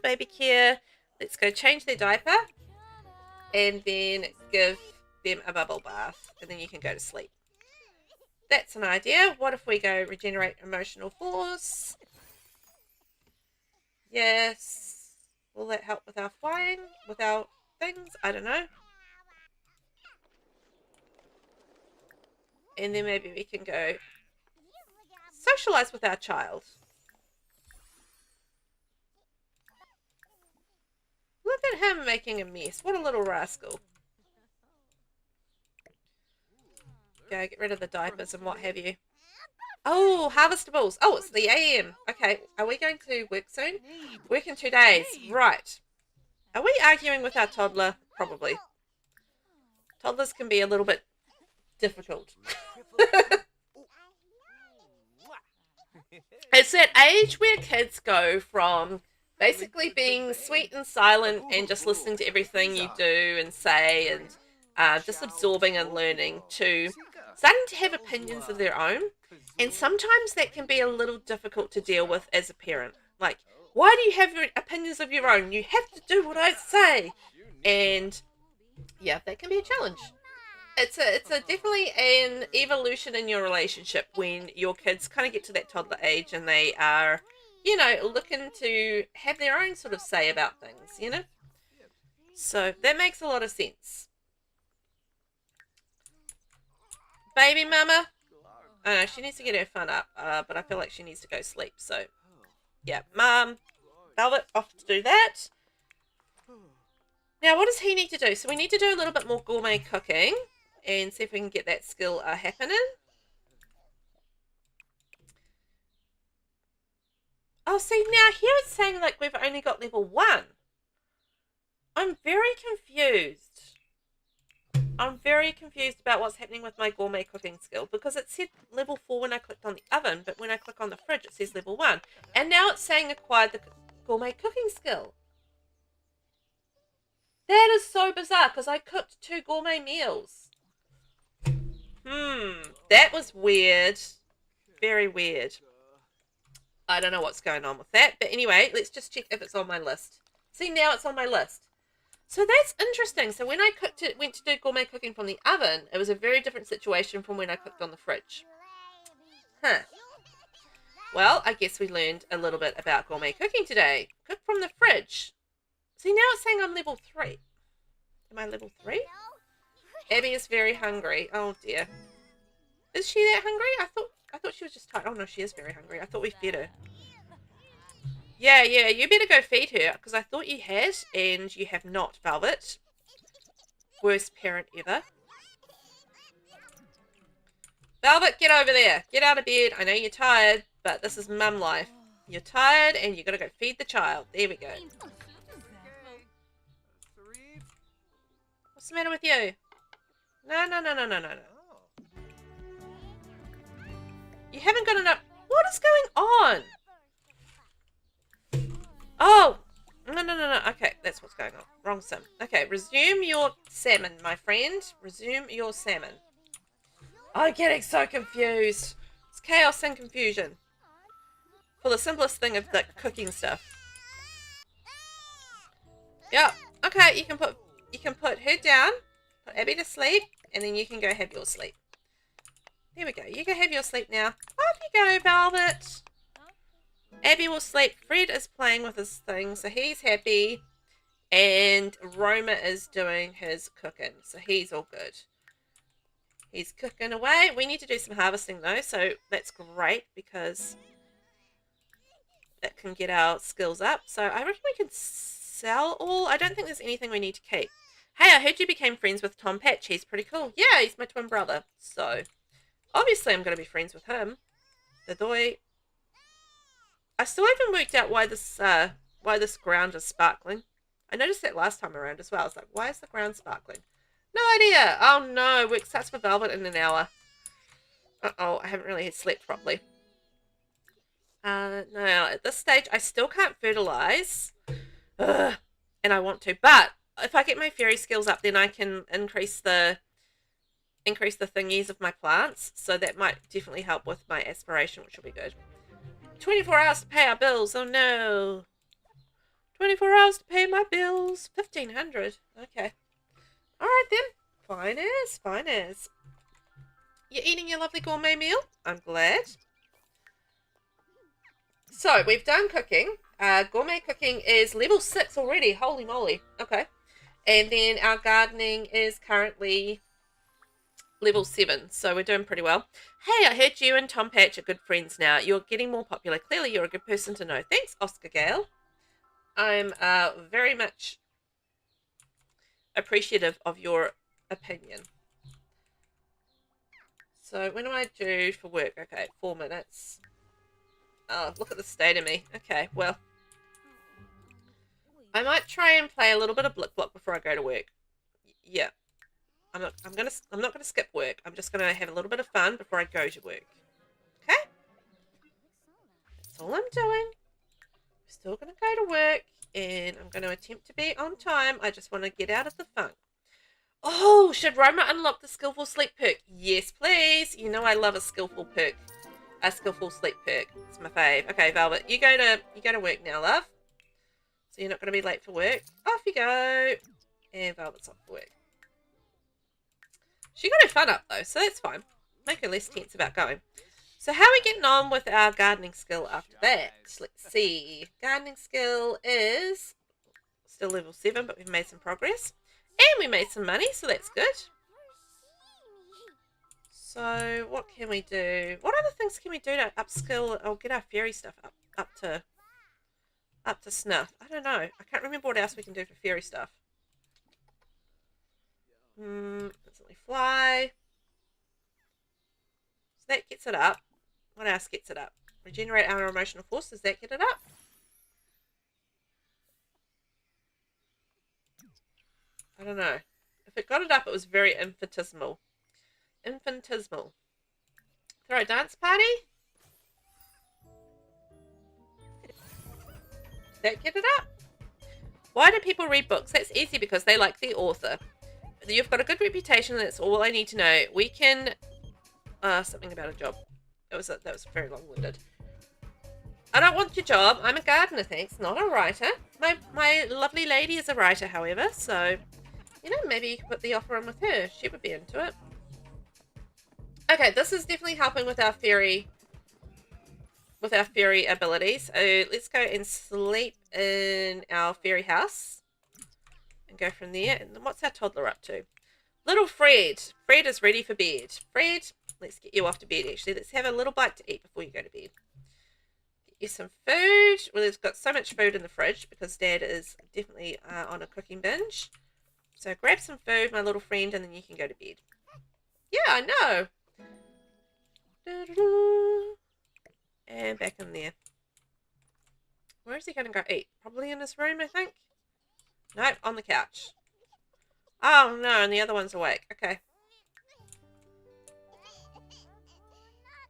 baby care. Let's go change their diaper. And then give them a bubble bath. And then you can go to sleep. That's an idea. What if we go regenerate emotional force? Yes. Will that help with our flying? With our things? I don't know. And then maybe we can go socialize with our child. Look at him making a mess. What a little rascal. Go get rid of the diapers and what have you. Oh, harvestables. Oh, it's the AM. Okay, are we going to work soon? Work in 2 days. Right. Are we arguing with our toddler? Probably. Toddlers can be a little bit difficult. It's that age where kids go from basically being sweet and silent and just listening to everything you do and say and just absorbing and learning to starting to have opinions of their own. And sometimes that can be a little difficult to deal with as a parent. Like, why do you have your opinions of your own? You have to do what I say. And yeah, that can be a challenge. It's a definitely an evolution in your relationship when your kids kind of get to that toddler age and they are, you know, looking to have their own sort of say about things, you know? So that makes a lot of sense. Baby mama. Oh no, she needs to get her fun up, but I feel like she needs to go sleep. So, yeah, Velvet off to do that. Now, what does he need to do? So we need to do a little bit more gourmet cooking and see if we can get that skill happening. Oh, see, now here it's saying like we've only got level 1. I'm very confused. I'm very confused about what's happening with my gourmet cooking skill because it said level 4 when I clicked on the oven, but when I click on the fridge it says level 1. And now it's saying acquired the gourmet cooking skill. That is so bizarre because I cooked 2 gourmet meals. That was weird. Very weird. I don't know what's going on with that. But anyway, let's just check if it's on my list. See, now it's on my list. So that's interesting. So when I went to do gourmet cooking from the oven, it was a very different situation from when I cooked on the fridge. Huh. Well, I guess we learned a little bit about gourmet cooking today. Cook from the fridge. See, now it's saying I'm level 3. Am I level 3? Abby is very hungry. Oh dear. Is she that hungry? I thought she was just tired. Oh no, she is very hungry. I thought we fed her. Yeah, you better go feed her, because I thought you had, and you have not, Velvet. Worst parent ever. Velvet, get over there. Get out of bed. I know you're tired, but this is mum life. You're tired, and you got to go feed the child. There we go. What's the matter with you? No. You haven't got enough. What is going on? Oh, no. Okay, that's what's going on. Wrong sim. Okay, resume your salmon, my friend. Resume your salmon. I'm getting so confused. It's chaos and confusion. For the simplest thing of the cooking stuff. Yeah. Okay, you can put her down, put Abby to sleep, and then you can go have your sleep. There we go. You go have your sleep now. Off you go, Velvet. Abby will sleep. Fred is playing with his thing, so he's happy. And Roma is doing his cooking, so he's all good. He's cooking away. We need to do some harvesting, though, so that's great because that can get our skills up. So I reckon we can sell all. I don't think there's anything we need to keep. Hey, I heard you became friends with Tom Patch. He's pretty cool. Yeah, he's my twin brother. So obviously I'm going to be friends with him. The doy. I still haven't worked out why this ground is sparkling. I noticed that last time around as well. I was like, why is the ground sparkling? No idea. Oh no, work starts for Velvet in an hour. Uh-oh, I haven't really slept properly. No, at this stage, I still can't fertilize. Ugh, and I want to. But if I get my fairy skills up, then I can increase the thingies of my plants. So that might definitely help with my aspiration, which will be good. 24 hours to pay our bills. Oh no. 24 hours to pay my bills. 1,500. Okay. Alright then. Fine as. You're eating your lovely gourmet meal? I'm glad. So, we've done cooking. Gourmet cooking is level 6 already. Holy moly. Okay. And then our gardening is currently level 7. So, we're doing pretty well. Hey, I heard you and Tom Patch are good friends now. You're getting more popular. Clearly, you're a good person to know. Thanks, Oscar Gale. I'm very much appreciative of your opinion. So, when do I do for work? Okay, 4 minutes. Oh, look at the state of me. Okay, well. I might try and play a little bit of Blick Block before I go to work. Yeah. I'm not gonna skip work. I'm just gonna have a little bit of fun before I go to work. Okay? That's all I'm doing. I'm still gonna go to work and I'm gonna attempt to be on time. I just want to get out of the funk. Oh, should Roma unlock the skillful sleep perk? Yes, please. You know I love a skillful perk. A skillful sleep perk. It's my fave. Okay, Velvet, you go to work now, love. So you're not going to be late for work. Off you go. And Velvet's off for work. She got her fun up though, so that's fine. Make her less tense about going. So how are we getting on with our gardening skill after that? Let's see. Gardening skill is still level 7, but we've made some progress. And we made some money, so that's good. So what can we do? What other things can we do to upskill or get our fairy stuff up to snuff? I don't know. I can't remember what else we can do for fairy stuff. Instantly fly. So that gets it up. What else gets it up? Regenerate our emotional force. Does that get it up? I don't know. If it got it up, it was very infinitesimal. Infinitesimal. Throw a dance party? Did that get it up? Why do people read books? That's easy because they like the author. You've got a good reputation. That's all I need to know. We can Something about a job. That was very long-winded. I don't want your job. I'm a gardener, thanks. Not a writer. My lovely lady is a writer, however, so, you know, maybe you could put the offer on with her. She would be into it. Okay, this is definitely helping with our fairy abilities. So let's go and sleep in our fairy house and go from there. And what's our toddler up to? Little Fred. Fred is ready for bed. Fred, let's get you off to bed, actually. Let's have a little bite to eat before you go to bed. Get you some food. Well, there's got so much food in the fridge because Dad is definitely on a cooking binge. So grab some food, my little friend, and then you can go to bed. Yeah, I know. And back in there. Where is he going to go eat? Probably in his room, I think. Nope, on the couch. Oh, no, and the other one's awake. Okay.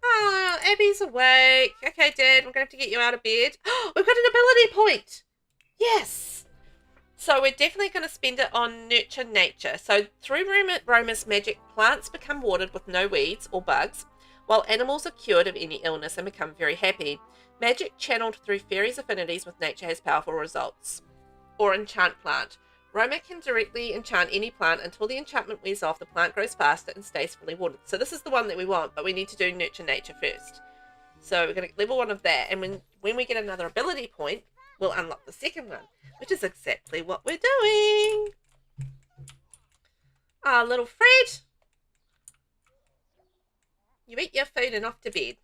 Oh, Abby's awake. Okay, Dad, we're going to have to get you out of bed. We've got an ability point. Yes. So we're definitely going to spend it on Nurture Nature. So through Roma's magic, plants become watered with no weeds or bugs, while animals are cured of any illness and become very happy. Magic channeled through fairies' affinities with nature has powerful results. Or enchant plant. Roma can directly enchant any plant until the enchantment wears off. The plant grows faster and stays fully watered. So this is the one that we want, but we need to do Nurture Nature first. So we're going to level 1 of that, and when we get another ability point, we'll unlock the second one, which is exactly what we're doing. Ah, little Fred. You eat your food and off to bed.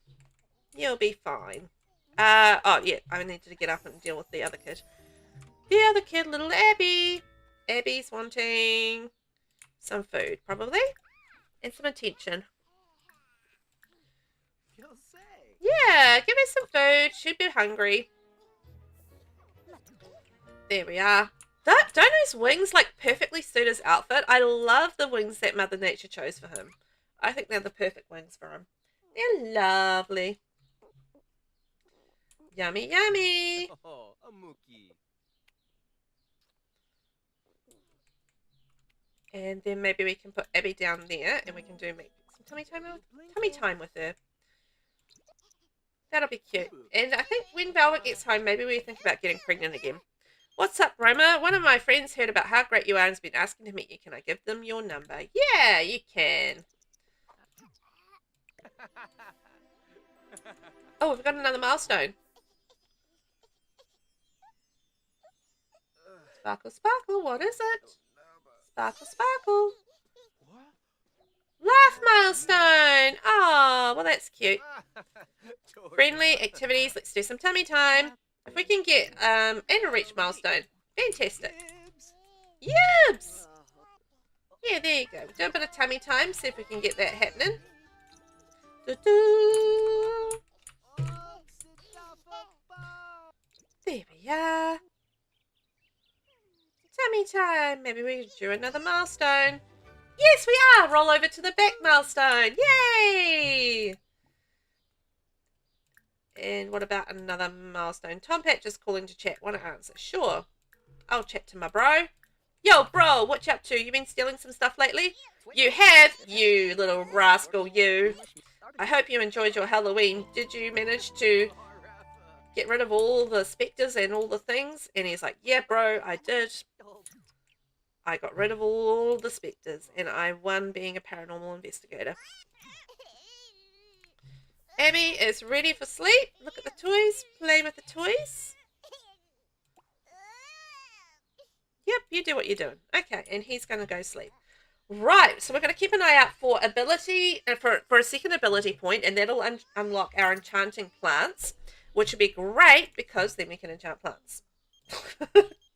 You'll be fine. Oh, yeah, I needed to get up and deal with the other kid. The other kid, little Abby. Abby's wanting some food, probably. And some attention. Yeah, give her some food. She'll be hungry. There we are. Don't his wings like perfectly suit his outfit? I love the wings that Mother Nature chose for him. I think they're the perfect wings for him. They're lovely. Yummy, yummy. Oh, a mookie. And then maybe we can put Abby down there and we can do maybe some tummy time with her. That'll be cute. And I think when Velvet gets home, maybe we think about getting pregnant again. What's up, Roma? One of my friends heard about how great you are and has been asking to meet you. Can I give them your number? Yeah, you can. Oh, we've got another milestone. Sparkle, sparkle, what is it? Sparkle, sparkle. Laugh milestone. Oh, well, that's cute. Friendly activities. Let's do some tummy time. If we can get and a reach milestone. Fantastic. Yibs. Yeah, there you go. We'll do a bit of tummy time. See if we can get that happening. Doo-doo. There we are. Tummy time. Maybe we can do another milestone. Yes, we are. Roll over to the back milestone. Yay! And what about another milestone? Tompat just calling to chat. Want to answer? Sure. I'll chat to my bro. Yo, bro, what you up to? You been stealing some stuff lately? You have, you little rascal, you. I hope you enjoyed your Halloween. Did you manage to get rid of all the specters and all the things? And he's like, yeah, bro, I did. I got rid of all the specters and I won being a paranormal investigator. Abby is ready for sleep. Look at the toys. Play with the toys. Yep, you do what you're doing. Okay, and he's going to go sleep. Right, so we're going to keep an eye out for ability, for a second ability point, and that'll unlock our enchanting plants, which would be great because then we can enchant plants.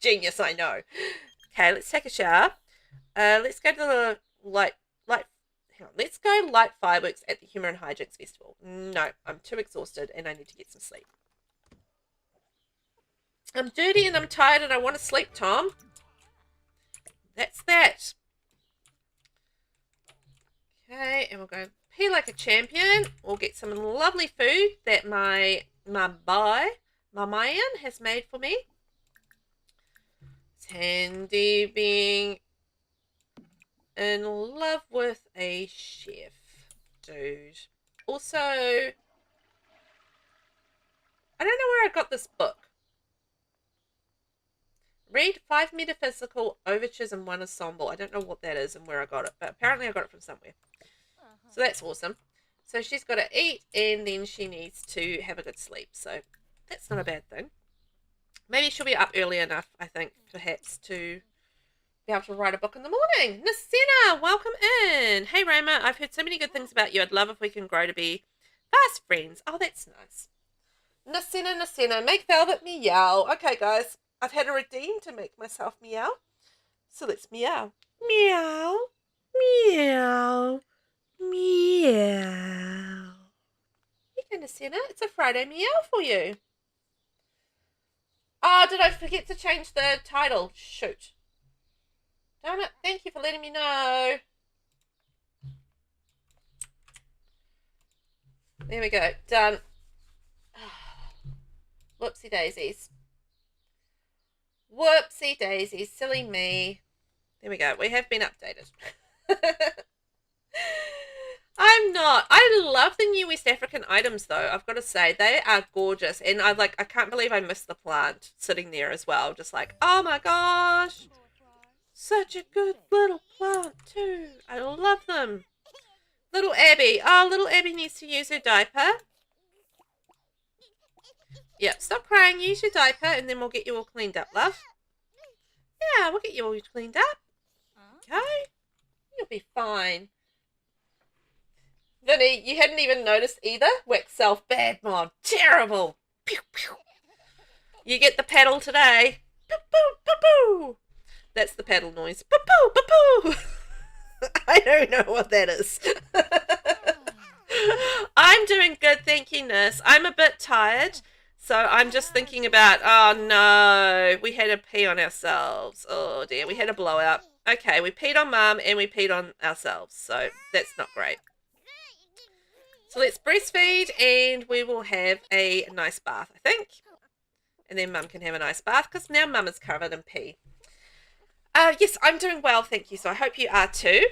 Genius, I know. Okay, let's take a shower. Let's go to the let's go light fireworks at the Humor and Hijinks Festival. No, I'm too exhausted and I need to get some sleep. I'm dirty and I'm tired and I want to sleep, Tom. That's that. Okay, and we'll go pee like a champion. We'll get some lovely food that my Mayan has made for me. Tandy being in love with a chef. dude. Also, I don't know where I got this book. Read 5 metaphysical overtures and 1 ensemble. I don't know what that is and where I got it, but apparently I got it from somewhere. So that's awesome. So she's got to eat and then she needs to have a good sleep. So that's not a bad thing. Maybe she'll be up early enough, I think, perhaps, to be able to write a book in the morning. Nasina, welcome in. Hey, Roma, I've heard so many good things about you. I'd love if we can grow to be fast friends. Oh, that's nice. Nasina, make Velvet meow. Okay, guys, I've had a redeem to make myself meow. So let's meow. Meow. Meow. Meow. You can Nasina. It's a Friday meow for you. Oh, did I forget to change the title? Shoot. Darn it. Thank you for letting me know. There we go. Done. Whoopsie daisies. Whoopsie daisies. Silly me. There we go. We have been updated. I'm not. I love the new West African items though. I've got to say they are gorgeous, and I can't believe I missed the plant sitting there as well. Just like, oh my gosh, such a good little plant too. I love them. Little Abby. Oh, little Abby needs to use her diaper. Yep, stop crying. Use your diaper, and then we'll get you all cleaned up, love. Yeah, we'll get you all cleaned up. Okay, you'll be fine. Vinny, you hadn't even noticed either? Whack self, bad mod. Terrible. Pew, pew. You get the paddle today. Poo, poo, poo, poo. That's the paddle noise. Poo, poo, poo, poo. I don't know what that is. I'm doing good, thank you, nurse. I'm a bit tired, so I'm just thinking about, oh no, we had a pee on ourselves. Oh dear, we had a blowout. Okay, we peed on mum and we peed on ourselves, so that's not great. So let's breastfeed and we will have a nice bath, I think. And then mum can have a nice bath because now mum is covered in pee. Yes, I'm doing well, thank you. So I hope you are too.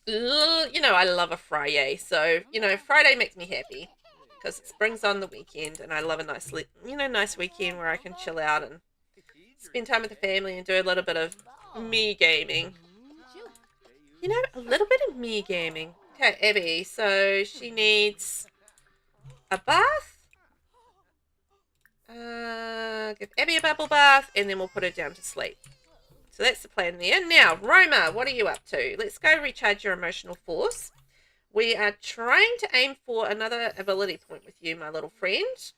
You know, I love a Friday. So, you know, Friday makes me happy because it brings on the weekend and I love a nice, nice weekend where I can chill out and spend time with the family and do a little bit of me gaming. You know, a little bit of me gaming. Okay, Abby, so she needs a bath. Give Abby a bubble bath, and then we'll put her down to sleep. So that's the plan there. Now, Roma, what are you up to? Let's go recharge your emotional force. We are trying to aim for another ability point with you, my little friend.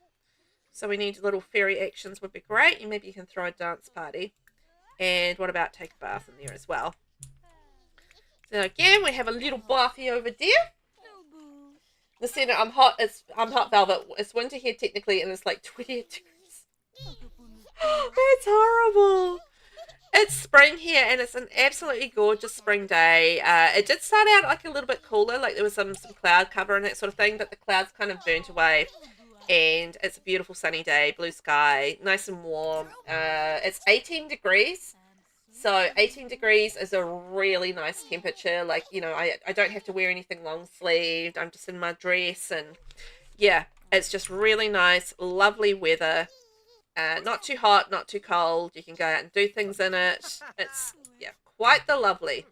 So we need little fairy actions would be great. And maybe you can throw a dance party. And what about take a bath in there as well? So again, we have a little bathy over there. The center, I'm hot, Velvet. It's winter here technically, and it's like 28 degrees. That's horrible. It's spring here, and it's an absolutely gorgeous spring day. It did start out like a little bit cooler, like there was some cloud cover and that sort of thing, but the clouds kind of burnt away. And it's a beautiful sunny day, blue sky, nice and warm. It's 18 degrees. So 18 degrees is a really nice temperature. Like, you know, I don't have to wear anything long sleeved. I'm just in my dress. And yeah, it's just really nice, lovely weather. Not too hot, not too cold. You can go out and do things in it. It's, yeah, quite the lovely.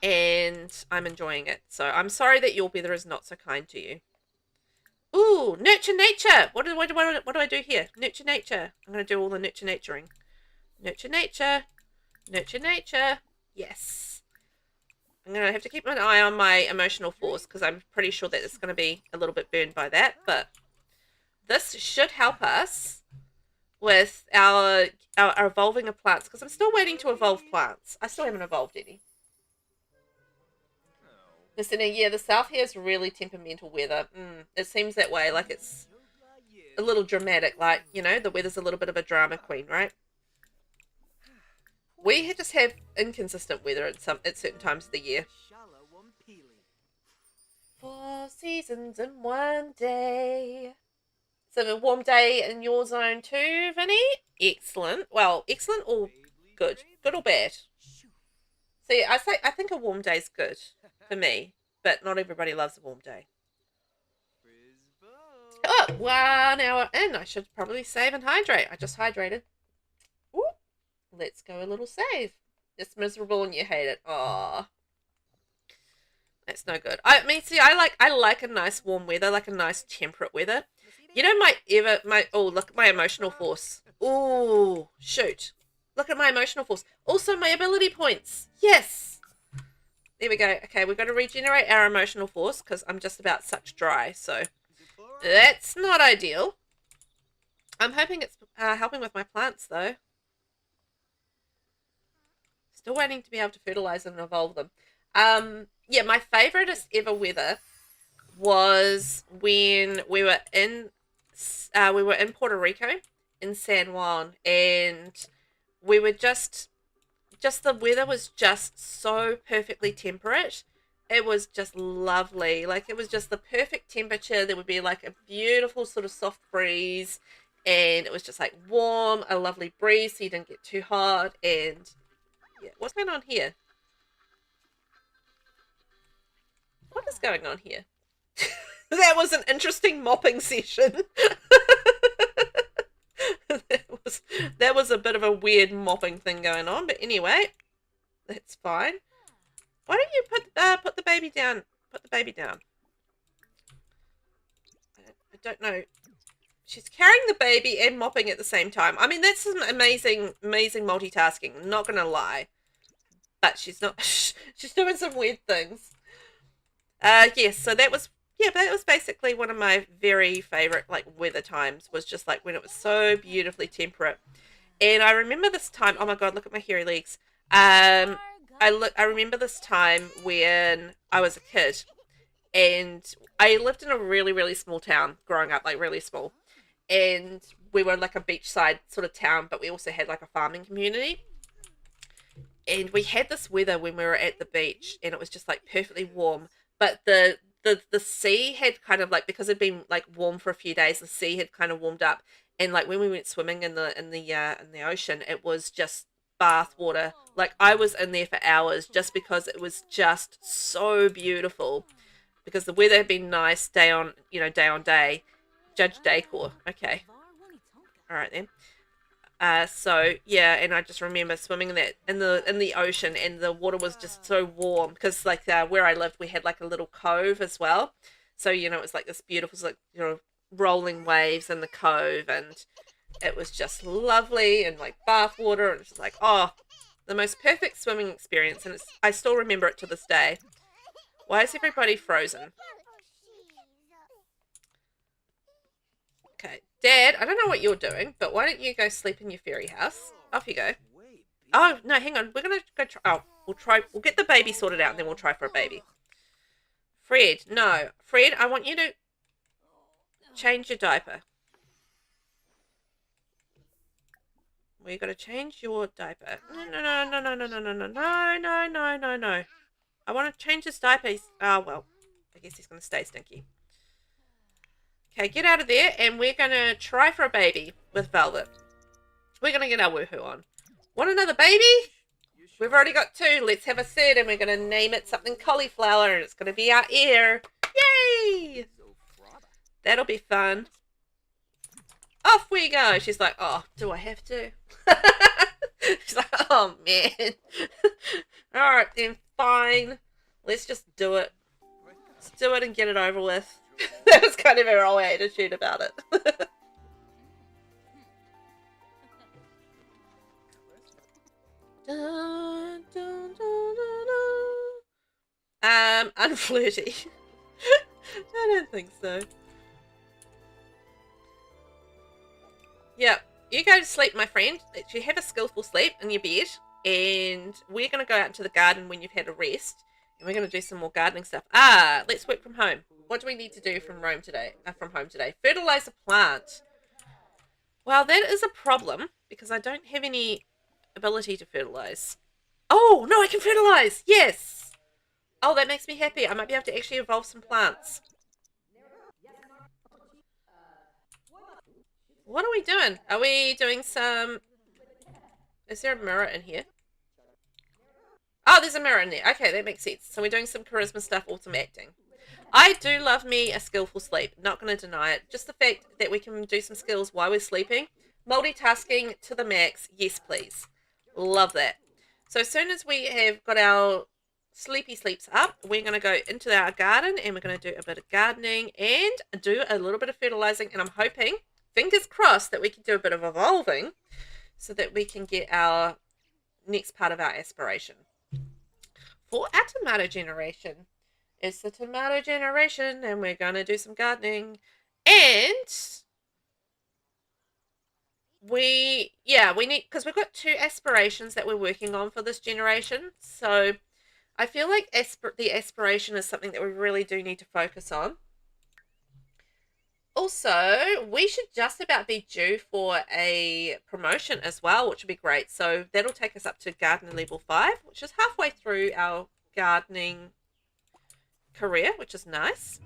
And I'm enjoying it. So I'm sorry that your weather is not so kind to you. Ooh, nurture nature. What do I do here? Nurture nature. I'm going to do all the nurture naturing. Nurture nature. Nurture nature. Yes. I'm going to have to keep an eye on my emotional force because I'm pretty sure that it's going to be a little bit burned by that. But this should help us with our evolving of plants because I'm still waiting to evolve plants. I still haven't evolved any. Listen, yeah, the south here is really temperamental weather. It seems that way. Like it's a little dramatic. Like, you know, the weather's a little bit of a drama queen, right? We just have inconsistent weather at certain times of the year. 4 seasons in one day. So a warm day in your zone too, Vinny? Excellent. Well, excellent or good? Good or bad? See, I think a warm day is good for me. but not everybody loves a warm day. Oh, 1 hour in. I should probably save and hydrate. I just hydrated. Ooh, let's go a little save. It's miserable and you hate it. Aw. That's no good. I mean, see, I like a nice warm weather, like a nice temperate weather. You know, look at my emotional force. Oh, shoot. Look at my emotional force. Also, my ability points. Yes. There we go. Okay, we're going to regenerate our emotional force because I'm just about sucked dry. So that's not ideal. I'm hoping it's helping with my plants, though. Still waiting to be able to fertilize them and evolve them. Yeah, my favorite ever weather was when we were in Puerto Rico in San Juan, and we were just the weather was just so perfectly temperate. It was just lovely. Like, it was just the perfect temperature. There would be like a beautiful sort of soft breeze, and it was just like warm, a lovely breeze so you didn't get too hot. And yeah, what's going on here? What is going on here? That was an interesting mopping session. that was a bit of a weird mopping thing going on, but anyway, that's fine. Why don't you put the baby down? Put the baby down. I don't know. She's carrying the baby and mopping at the same time. I mean, that's some amazing multitasking. Not gonna lie, but she's not. She's doing some weird things. Yes. So that was basically one of my very favorite like weather times. Was just like when it was so beautifully temperate. And I remember this time. Oh my god! Look at my hairy legs. I remember this time when I was a kid, and I lived in a really, really small town growing up, like really small. And we were like a beachside sort of town, but we also had like a farming community. And we had this weather when we were at the beach, and it was just like perfectly warm. But the sea had kind of like, because it'd been like warm for a few days, the sea had kind of warmed up. And like when we went swimming in the ocean, it was just bath water. Like, I was in there for hours just because it was just so beautiful. Because the weather had been nice day on day. Judge Daycore. Okay. All right then. So yeah, and I just remember swimming in the ocean, and the water was just so warm because like where I lived, we had like a little cove as well. So it was like this beautiful, like rolling waves in the cove, and it was just lovely, and like bath water, and it's like, oh, the most perfect swimming experience, and I still remember it to this day. Why is everybody frozen? Okay, Dad, I don't know what you're doing, but why don't you go sleep in your fairy house? Off you go. Oh, no, hang on. We're going to go try. Oh, we'll get the baby sorted out, and then we'll try for a baby. Fred, no. Fred, I want you to change your diaper. We got to change your diaper. No, no, no, no, no, no, no, no, no, no, no, no, no, no. I want to change his diaper. Oh, well, I guess he's going to stay stinky. Okay, get out of there, and we're going to try for a baby with Velvet. We're going to get our woohoo on. Want another baby? We've already got 2. Let's have a third, and we're going to name it something cauliflower, and it's going to be our heir. Yay! That'll be fun. Off we go. She's like, oh, do I have to? She's like, oh, man. All right, then, fine. Let's just do it. Let's do it and get it over with. That was kind of her whole attitude about it. Dun, dun, dun, dun, dun. Unflirty. I don't think so. Yeah, you go to sleep, my friend. You have a skillful sleep in your bed, and we're going to go out into the garden when you've had a rest, and we're going to do some more gardening stuff. Let's work from home. What do we need to do from home today? Fertilize a plant. Well, that is a problem because I don't have any ability to fertilize. Oh, no, I can fertilize. Yes. Oh, that makes me happy. I might be able to actually evolve some plants. What are we doing? Are we doing some... Is there a mirror in here? Oh, there's a mirror in there. Okay, that makes sense. So we're doing some charisma stuff, autumn acting. I do love me a skillful sleep. Not going to deny it. Just the fact that we can do some skills while we're sleeping. Multitasking to the max. Yes, please. Love that. So as soon as we have got our sleepy sleeps up, we're going to go into our garden and we're going to do a bit of gardening and do a little bit of fertilizing. And I'm hoping, fingers crossed, that we can do a bit of evolving so that we can get our next part of our aspiration. For our tomato generation. It's the tomato generation and we're going to do some gardening. And we need, because we've got 2 aspirations that we're working on for this generation. So I feel like the aspiration is something that we really do need to focus on. Also, we should just about be due for a promotion as well, which would be great. So that'll take us up to gardener level 5, which is halfway through our gardening career, which is nice.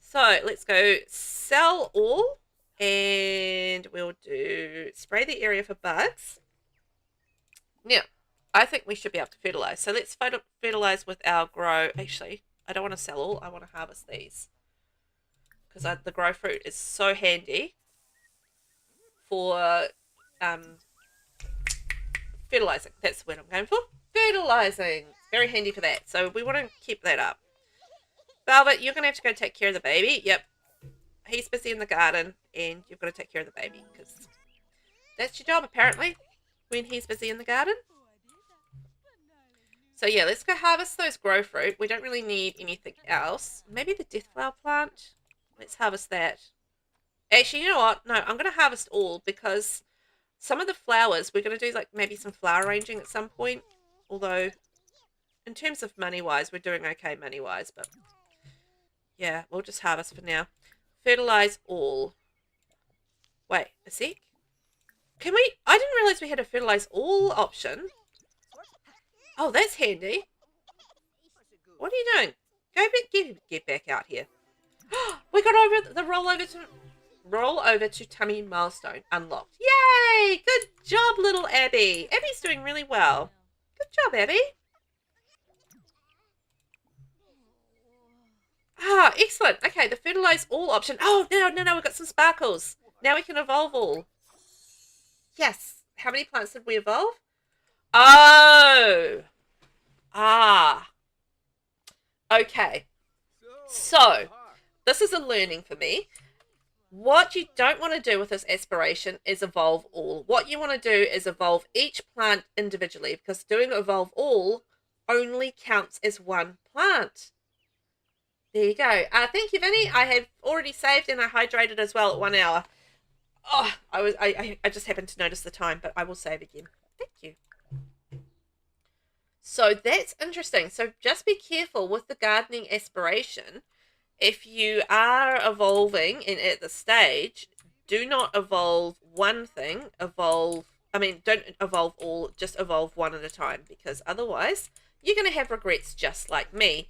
So let's go sell all, and we'll do spray the area for bugs. Now, I think we should be able to fertilize. So let's fertilize with our grow. Actually, I don't want to sell all. I want to harvest these. Because the grow fruit is so handy for fertilizing. That's the word I'm going for. Fertilizing. It's very handy for that. So we want to keep that up. Velvet, you're going to have to go take care of the baby. Yep. He's busy in the garden and you've got to take care of the baby because that's your job apparently when he's busy in the garden. So yeah, let's go harvest those grow fruit. We don't really need anything else. Maybe the deathflower plant. Let's harvest that. Actually, you know what? No, I'm going to harvest all because some of the flowers, we're going to do like maybe some flower arranging at some point. Although, in terms of money-wise, we're doing okay money-wise. But, yeah, we'll just harvest for now. Fertilize all. Wait, a sec. Can we... I didn't realize we had a fertilize all option. Oh, that's handy. What are you doing? Get back out here. We got over the roll over to tummy milestone unlocked. Yay! Good job, little Abby. Abby's doing really well. Good job, Abby. Ah, excellent. Okay, the fertilize all option. Oh, no, we've got some sparkles. Now we can evolve all. Yes. How many plants did we evolve? Oh. Ah. Okay. So, this is a learning for me. What you don't want to do with this aspiration is evolve all. What you want to do is evolve each plant individually because doing evolve all only counts as one plant. There you go. Thank you, Vinny. I have already saved and I hydrated as well at 1 hour. Oh, I just happened to notice the time, but I will save again. Thank you. So that's interesting. So just be careful with the gardening aspiration. If you are evolving and at the stage, do not evolve one thing. Don't evolve all, just evolve one at a time because otherwise you're going to have regrets just like me.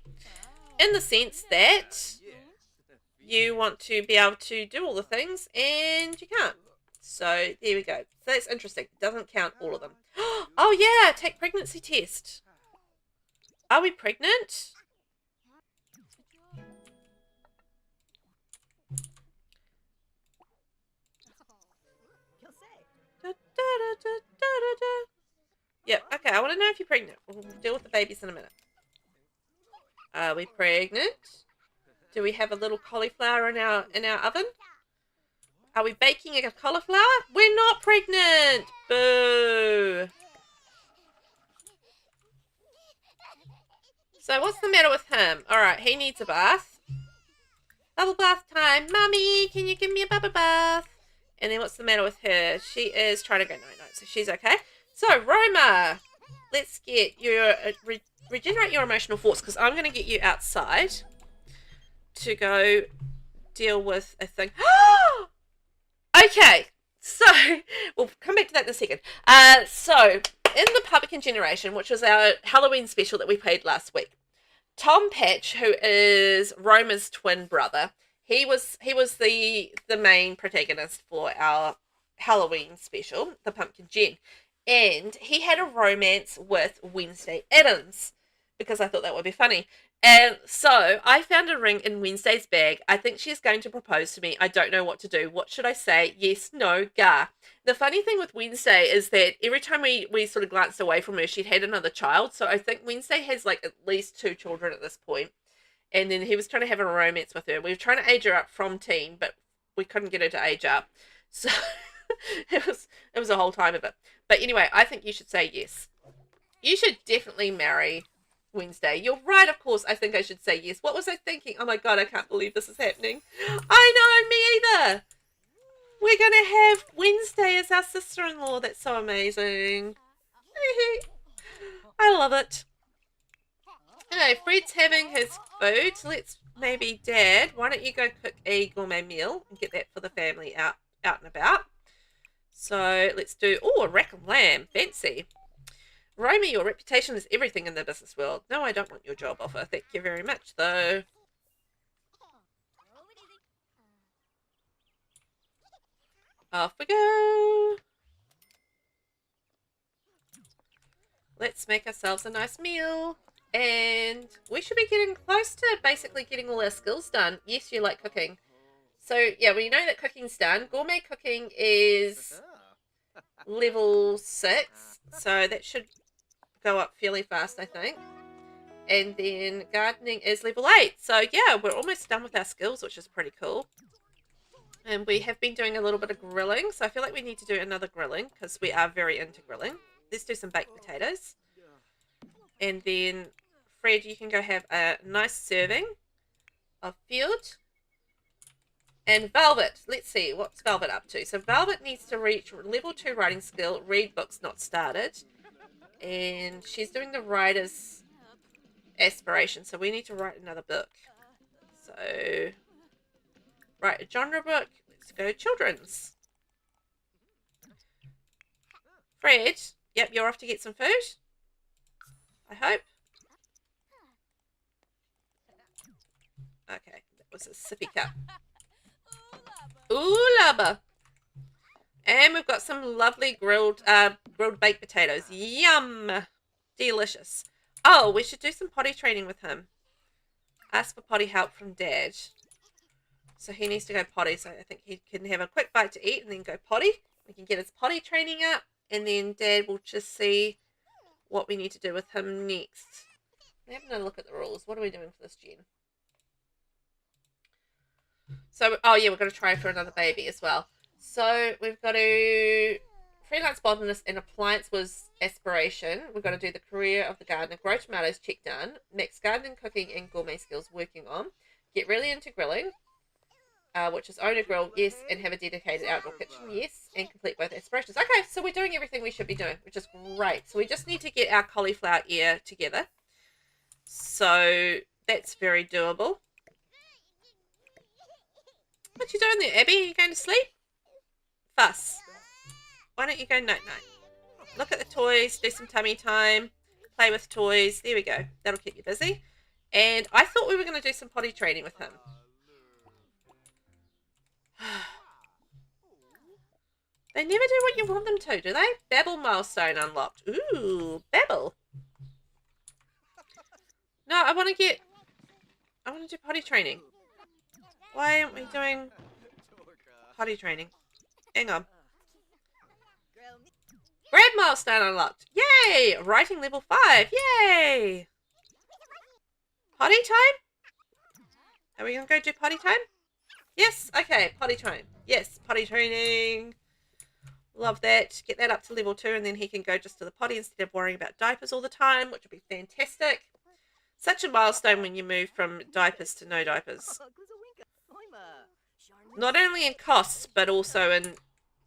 In the sense that you want to be able to do all the things and you can't. So there we go. So that's interesting. It doesn't count all of them. Oh yeah, take pregnancy test. Are we pregnant? Yep, okay, I want to know if you're pregnant. We'll deal with the babies in a minute. Are we pregnant? Do we have a little cauliflower in our oven? Are we baking a cauliflower? We're not pregnant! Boo! So what's the matter with him? Alright, he needs a bath. Bubble bath time. Mummy, can you give me a bubble bath? And then what's the matter with her? She is trying to go night-night, so she's okay. So, Roma, let's get your... regenerate your emotional force, because I'm going to get you outside to go deal with a thing. Okay, so we'll come back to that in a second. So, in the pumpkin generation, which was our Halloween special that we played last week, Tom Patch, who is Roma's twin brother, he was the main protagonist for our Halloween special, the pumpkin gen. and he had a romance with Wednesday Addams because I thought that would be funny. And so I found a ring in Wednesday's bag. I think she's going to propose to me. I don't know what to do. What should I say? Yes, no, gah. The funny thing with Wednesday is that every time we sort of glanced away from her, she'd had another child. So I think Wednesday has like at least 2 children at this point. And then he was trying to have a romance with her. We were trying to age her up from teen, but we couldn't get her to age up. So it was a whole time of it. But anyway, I think you should say yes. You should definitely marry Wednesday. You're right, of course. I think I should say yes. What was I thinking? Oh my god, I can't believe this is happening. I know, me either. We're going to have Wednesday as our sister-in-law. That's so amazing. I love it. Okay, Fred's having his food. So let's maybe, Dad, why don't you go cook a gourmet meal and get that for the family out and about. So let's do, a rack of lamb. Fancy. Romy, your reputation is everything in the business world. No, I don't want your job offer. Thank you very much, though. Off we go. Let's make ourselves a nice meal. And we should be getting close to basically getting all our skills done. Yes, you like cooking. So, yeah, we know that cooking's done. Gourmet cooking is level 6. So that should go up fairly fast, I think. And then gardening is level 8. So, yeah, we're almost done with our skills, which is pretty cool. And we have been doing a little bit of grilling. So I feel like we need to do another grilling because we are very into grilling. Let's do some baked potatoes. And then, Fred, you can go have a nice serving of field. And Velvet, let's see, what's Velvet up to? So Velvet needs to reach level 2 writing skill, read books not started. And she's doing the writer's aspiration, so we need to write another book. So, write a genre book. Let's go children's. Fred, yep, you're off to get some food. I hope. Okay, that was a sippy cup. Ooh, lubba. And we've got some lovely grilled baked potatoes. Yum. Delicious. Oh, we should do some potty training with him. Ask for potty help from Dad. So he needs to go potty. So I think he can have a quick bite to eat and then go potty. We can get his potty training up. And then Dad will just see what we need to do with him next. Have another look at the rules. What are we doing for this gen? So, oh yeah, we're going to try for another baby as well. So we've got to freelance botanist and appliance was aspiration. We've got to do the career of the gardener, grow tomatoes, check done, max gardening, cooking, and gourmet skills working on. Get really into grilling, which is own a grill, yes, and have a dedicated outdoor kitchen, yes, and complete both aspirations. Okay, so we're doing everything we should be doing, which is great. So we just need to get our cauliflower ear together. So that's very doable. What you doing there, Abby? Are you going to sleep? Fuss. Why don't you go night-night? Look at the toys, do some tummy time, play with toys. There we go. That'll keep you busy. And I thought we were going to do some potty training with him. They never do what you want them to, do they? Babble milestone unlocked. Ooh, Babble. No, I want to do potty training. Why aren't we doing potty training? Hang on. Grab milestone unlocked. Yay! Writing level 5. Yay! Potty time? Are we going to go do potty time? Yes. Okay, potty time. Yes, potty training. Love that. Get that up to level 2 and then he can go just to the potty instead of worrying about diapers all the time, which would be fantastic. Such a milestone when you move from diapers to no diapers. Not only in costs, but also in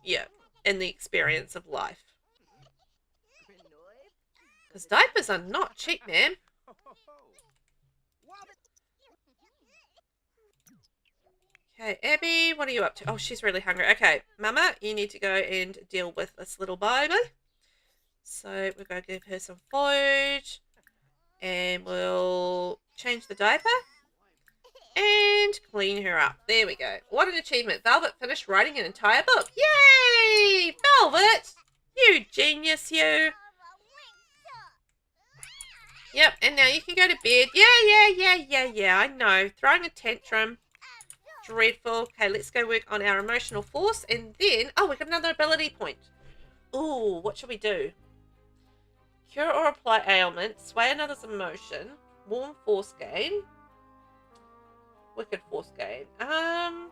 the experience of life. Because diapers are not cheap, man. Okay, Abby, what are you up to? Oh, she's really hungry. Okay, Mama, you need to go and deal with this little baby. So we're going to give her some food. And we'll change the diaper. And clean her up. There we go. What an achievement. Velvet finished writing an entire book. Yay! Velvet! You genius, you. Yep, and now you can go to bed. Yeah, I know. Throwing a tantrum. Dreadful. Okay, let's go work on our emotional force, and then... Oh, we got another ability point. Ooh, what should we do? Cure or apply ailment. Sway another's emotion. Warm force gain. Wicked force gain. And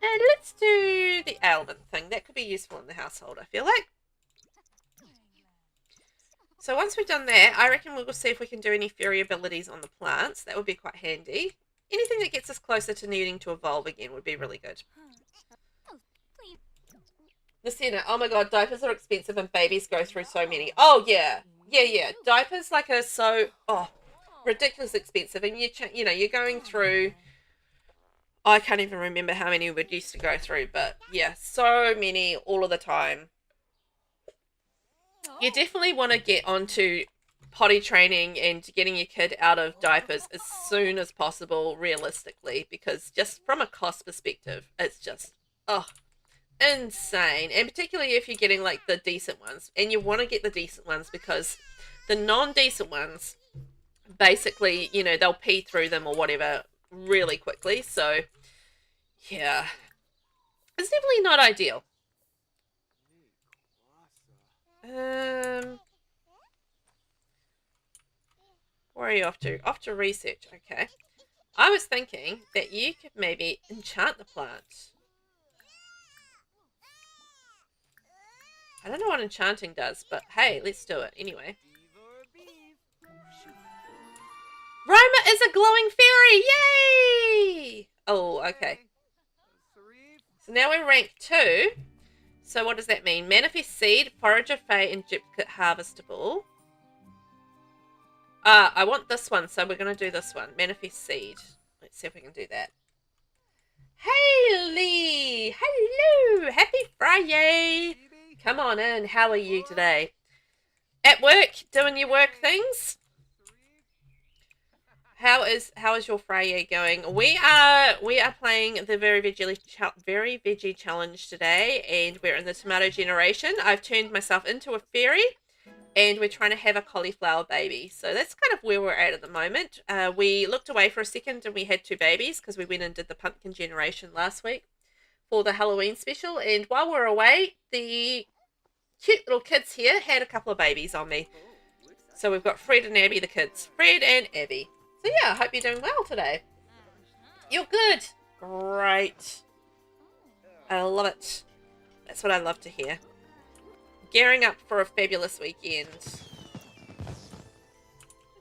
let's do the ailment thing. That could be useful in the household, I feel like. So once we've done that, I reckon we'll see if we can do any fairy abilities on the plants. That would be quite handy. Anything that gets us closer to needing to evolve again would be really good. The center. Oh my god, diapers are expensive and babies go through so many. Oh yeah. Yeah. Diapers like are so ridiculously expensive, and you know, you're going through, I can't even remember how many we used to go through, but yeah, so many all of the time. You definitely want to get onto potty training and getting your kid out of diapers as soon as possible, realistically, because just from a cost perspective, it's just, insane. And particularly if you're getting like the decent ones, and you want to get the decent ones because the non-decent ones, basically, you know, they'll pee through them or whatever really quickly. So yeah, it's definitely not ideal. Where are you off to? Off to research. Okay. I was thinking that you could maybe enchant the plant. I don't know what enchanting does, but hey, let's do it anyway. Roma is a glowing fairy! Yay! Oh, okay. So now we're rank 2. So what does that mean? Manifest Seed, Forager Fey, and Duplicate Harvestable. I want this one, so we're going to do this one. Manifest Seed. Let's see if we can do that. Hey, Lee! Hello! Happy Friday! Come on in. How are you today? At work? Doing your work things? How is your Friday going? We are playing the Very Veggie Challenge today, and we're in the tomato generation. I've turned myself into a fairy, and we're trying to have a cauliflower baby. So that's kind of where we're at the moment. We looked away for a second, and we had 2 babies because we went and did the pumpkin generation last week for the Halloween special. And while we're away, the cute little kids here had a couple of babies on me. So we've got Fred and Abby, the kids. Fred and Abby. So yeah, I hope you're doing well today. You're good. Great. I love it. That's what I love to hear. Gearing up for a fabulous weekend.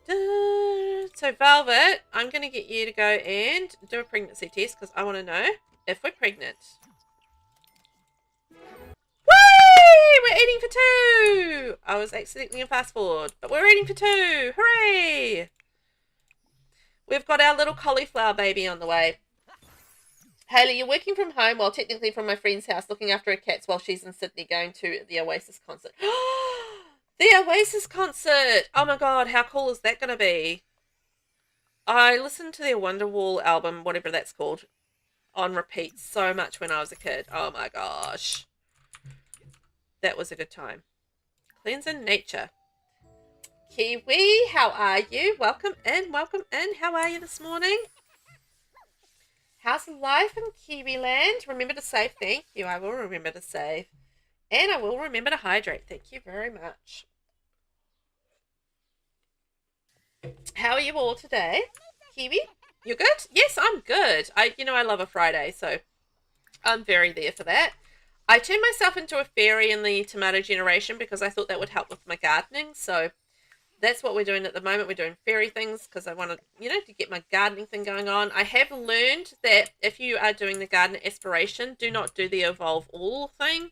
So Velvet, I'm going to get you to go and do a pregnancy test because I want to know if we're pregnant. Whee! We're eating for 2! I was accidentally in fast forward, but we're eating for 2! Hooray! We've got our little cauliflower baby on the way. Hayley, you're working from home, well, technically from my friend's house, looking after her cats while she's in Sydney going to the Oasis concert. The Oasis concert! Oh my god, how cool is that going to be? I listened to their Wonderwall album, whatever that's called, on repeat so much when I was a kid. Oh my gosh. That was a good time. Cleansing Nature. Kiwi, how are you? Welcome in, welcome in. How are you this morning? How's life in Kiwi land? Remember to save. Thank you. I will remember to save. And I will remember to hydrate. Thank you very much. How are you all today? Kiwi, you good? Yes, I'm good. I love a Friday, so I'm very there for that. I turned myself into a fairy in the tomato generation because I thought that would help with my gardening. So that's what we're doing at the moment. We're doing fairy things because I want to get my gardening thing going on. I have learned that if you are doing the garden aspiration, do not do the evolve all thing.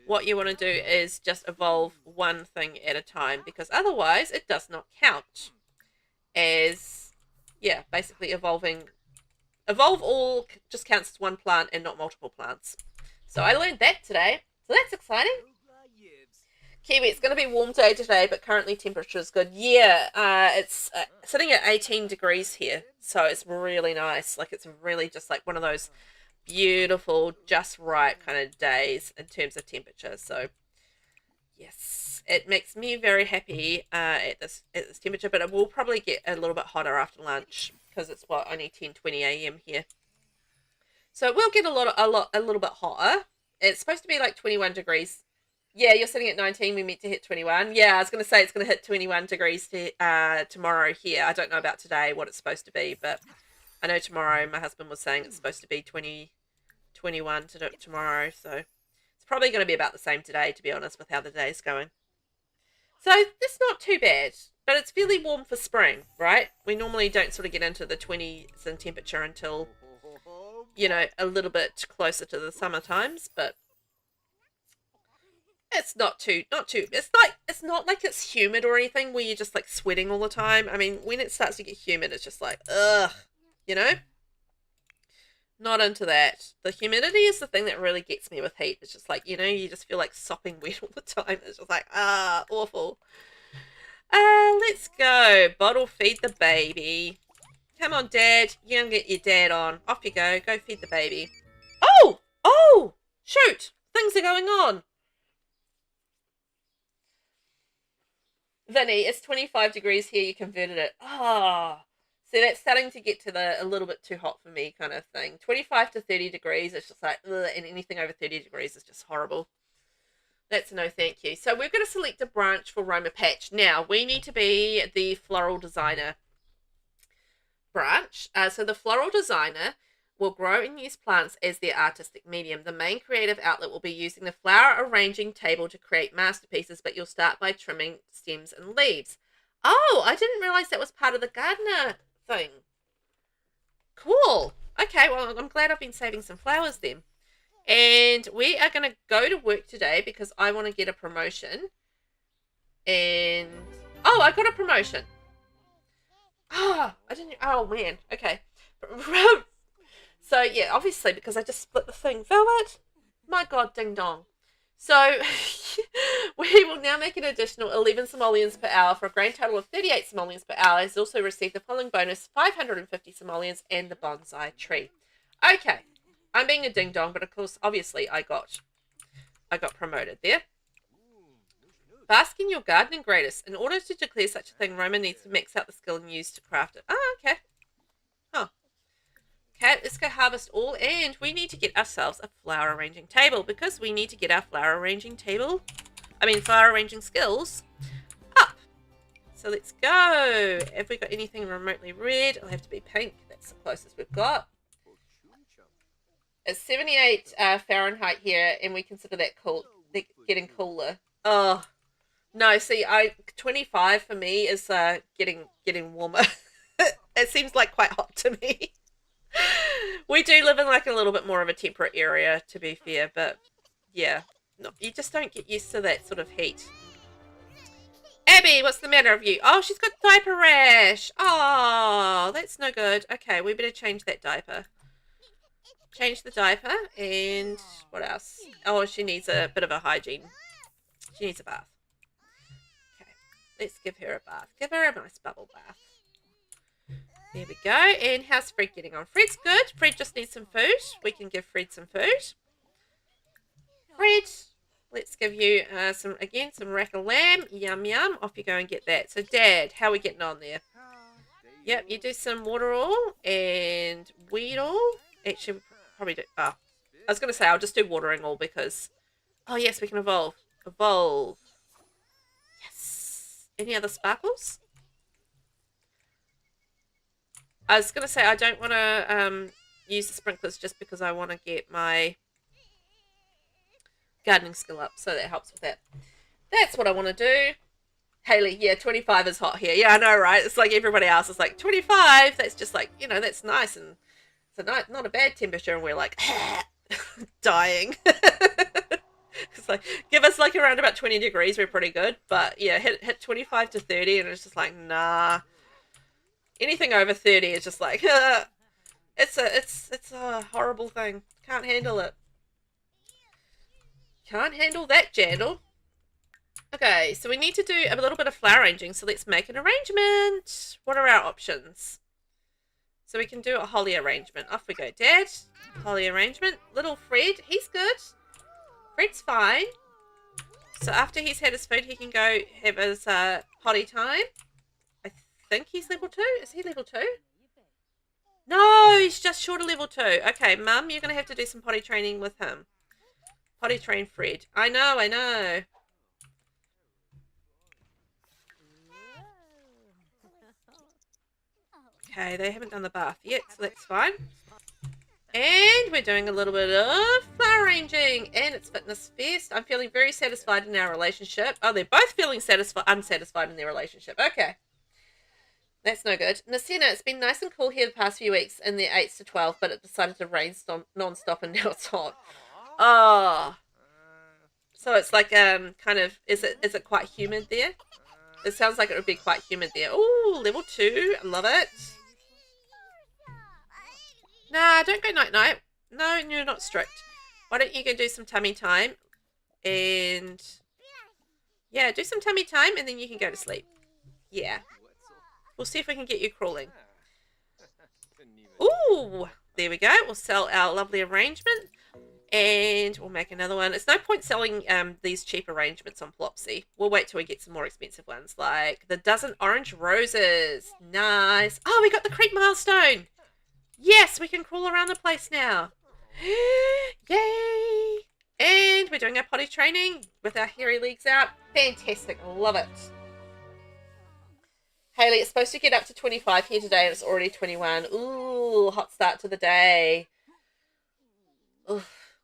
What you want to do is just evolve one thing at a time because otherwise it does not count as, basically evolve all just counts as one plant and not multiple plants. So I learned that today. So that's exciting. Kiwi, it's going to be a warm day today, but currently temperature is good. Yeah, it's sitting at 18 degrees here, so it's really nice. Like, it's really just like one of those beautiful, just right kind of days in terms of temperature. So yes, it makes me very happy at this temperature, but it will probably get a little bit hotter after lunch because it's only 10:20 a.m. here. So it will get a little bit hotter. It's supposed to be like 21 degrees. Yeah, you're sitting at 19. We meant to hit 21. Yeah, I was going to say it's going to hit 21 degrees tomorrow here. I don't know about today, what it's supposed to be, but I know tomorrow my husband was saying it's supposed to be 21 tomorrow. So it's probably going to be about the same today, to be honest, with how the day's going. So it's not too bad, but it's fairly warm for spring, right? We normally don't sort of get into the 20s in temperature until, you know, a little bit closer to the summer times, but it's not not like it's humid or anything where you're just like sweating all the time. I mean, when it starts to get humid, it's just like, ugh, you know? Not into that. The humidity is the thing that really gets me with heat. It's just like, you know, you just feel like sopping wet all the time. It's just like, awful. Let's go. Bottle feed the baby. Come on, Dad. You can get your dad on. Off you go. Go feed the baby. Oh! Oh! Shoot! Things are going on. Vinny, it's 25 degrees here. You converted it. Ah. So that's starting to get to a little bit too hot for me kind of thing. 25 to 30 degrees, it's just like, ugh, and anything over 30 degrees is just horrible. That's a no thank you. So we're going to select a branch for Roma Patch. Now, we need to be the Floral Designer branch. So the Floral Designer will grow and use plants as their artistic medium. The main creative outlet will be using the flower arranging table to create masterpieces, but you'll start by trimming stems and leaves. Oh, I didn't realize that was part of the gardener thing. Cool. Okay, well, I'm glad I've been saving some flowers then. And we are going to go to work today because I want to get a promotion. And oh, I got a promotion. Oh, I didn't. Oh man. Okay. So yeah, obviously because I just split the thing. Velvet. My God, ding dong. So we will now make an additional 11 simoleons per hour for a grand total of 38 simoleons per hour. Has also received the following bonus: 550 simoleons and the bonsai tree. Okay, I'm being a ding dong, but of course, obviously, I got promoted there. Bask in your gardening greatest. In order to declare such a thing, Roma needs to max out the skill and use to craft it. Oh, okay. Huh. Okay, let's go harvest all, and we need to get ourselves a flower arranging table because we need to get our flower arranging skills up. So let's go. Have we got anything remotely red? It'll have to be pink. That's the closest we've got. It's 78 Fahrenheit here, and we consider that cool. Getting cooler. Oh no! See, 25 for me is getting warmer. It seems like quite hot to me. We do live in like a little bit more of a temperate area, to be fair, but yeah, no, you just don't get used to that sort of heat. Abby, what's the matter with you? Oh, she's got diaper rash. Oh, that's no good. Okay, we better change that diaper. Change the diaper, and what else? Oh, she needs a bit of a hygiene. She needs a bath. Okay, let's give her a bath. Give her a nice bubble bath. There we go. And how's Fred getting on? Fred's good. Fred just needs some food. We can give Fred some food. Fred, let's give you some rack of lamb. Yum, yum. Off you go and get that. So, Dad, how are we getting on there? Yep, you do some water all and weed all. Actually, probably do. Oh, I was going to say I'll just do watering all because... Oh, yes, we can evolve. Evolve. Yes. Any other sparkles? I was going to say I don't want to use the sprinklers just because I want to get my gardening skill up, so that helps with that. That's what I want to do. Haley, yeah, 25 is hot here. Yeah, I know, right? It's like everybody else is like, 25, that's just like, you know, that's nice, and it's not a bad temperature, and we're like, dying. It's like, give us like around about 20 degrees, we're pretty good, but yeah, hit 25 to 30, and it's just like, nah. Anything over 30 is just like, it's a horrible thing. Can't handle it. Can't handle that, Jandal. Okay, so we need to do a little bit of flower arranging, so let's make an arrangement. What are our options? So we can do a holly arrangement. Off we go, Dad. Holly arrangement. Little Fred, he's good. Fred's fine. So after he's had his food, he can go have his potty time. I think he's level 2. Is he level 2? No, he's just short of level 2. Okay, Mum, you're going to have to do some potty training with him. Potty train Fred. I know. Okay, they haven't done the bath yet, so that's fine. And we're doing a little bit of flower arranging, and it's Fitness Fest. I'm feeling very satisfied in our relationship. Oh, they're both feeling unsatisfied in their relationship. Okay. That's no good. Nasina, it's been nice and cool here the past few weeks in the 8s to 12, but it decided to rain non-stop and now it's hot. Oh. So it's like, kind of, is it quite humid there? It sounds like it would be quite humid there. Oh, level 2. I love it. Nah, don't go night-night. No, you're not strict. Why don't you go do some tummy time? And, yeah, do some tummy time and then you can go to sleep. Yeah. We'll see if we can get you crawling. Ooh, there we go. We'll sell our lovely arrangement. And we'll make another one. It's no point selling these cheap arrangements on Plopsy. We'll wait till we get some more expensive ones. Like the dozen orange roses. Nice. Oh, we got the creep milestone. Yes, we can crawl around the place now. Yay. And we're doing our potty training with our hairy legs out. Fantastic. Love it. Haley, it's supposed to get up to 25 here today, and it's already 21. Ooh, hot start to the day. Oof.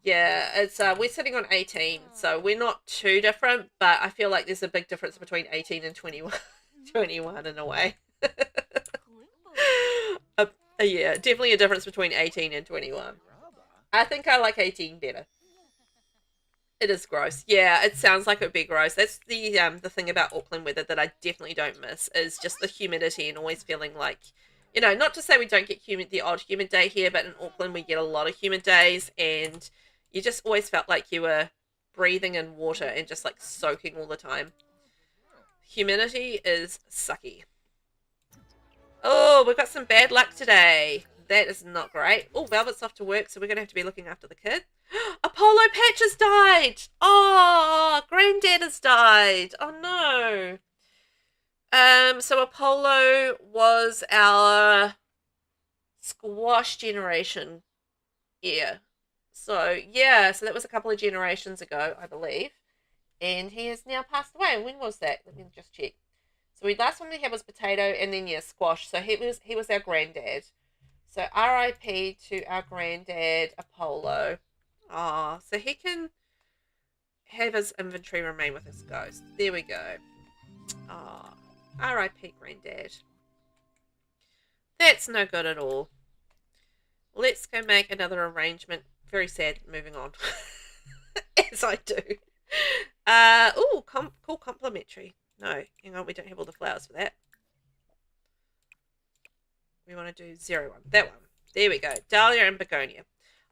Yeah, it's we're sitting on 18, so we're not too different, but I feel like there's a big difference between 18 and 21, 21 in a way. Yeah, definitely a difference between 18 and 21. I think I like 18 better. It is gross. Yeah, it sounds like it would be gross. That's the thing about Auckland weather that I definitely don't miss is just the humidity and always feeling like, you know, not to say we don't get the odd humid day here, but in Auckland we get a lot of humid days and you just always felt like you were breathing in water and just like soaking all the time. Humidity is sucky. Oh, we've got some bad luck today. That is not great. Oh, Velvet's off to work, so we're going to have to be looking after the kid. Apollo Patch has died. Oh, Granddad has died. Oh, no. So Apollo was our squash generation. Yeah. So, yeah, so that was a couple of generations ago, I believe. And he has now passed away. When was that? Let me just check. So the last one we had was potato and then, yeah, squash. So he was our granddad. So R.I.P. to our granddad, Apollo. Oh, so he can have his inventory remain with his ghost. There we go. Oh, R.I.P. granddad. That's no good at all. Let's go make another arrangement. Very sad. Moving on. As I do. Cool complimentary. No, hang on. We don't have all the flowers for that. We want to do 01. That one. There we go. Dahlia and begonia.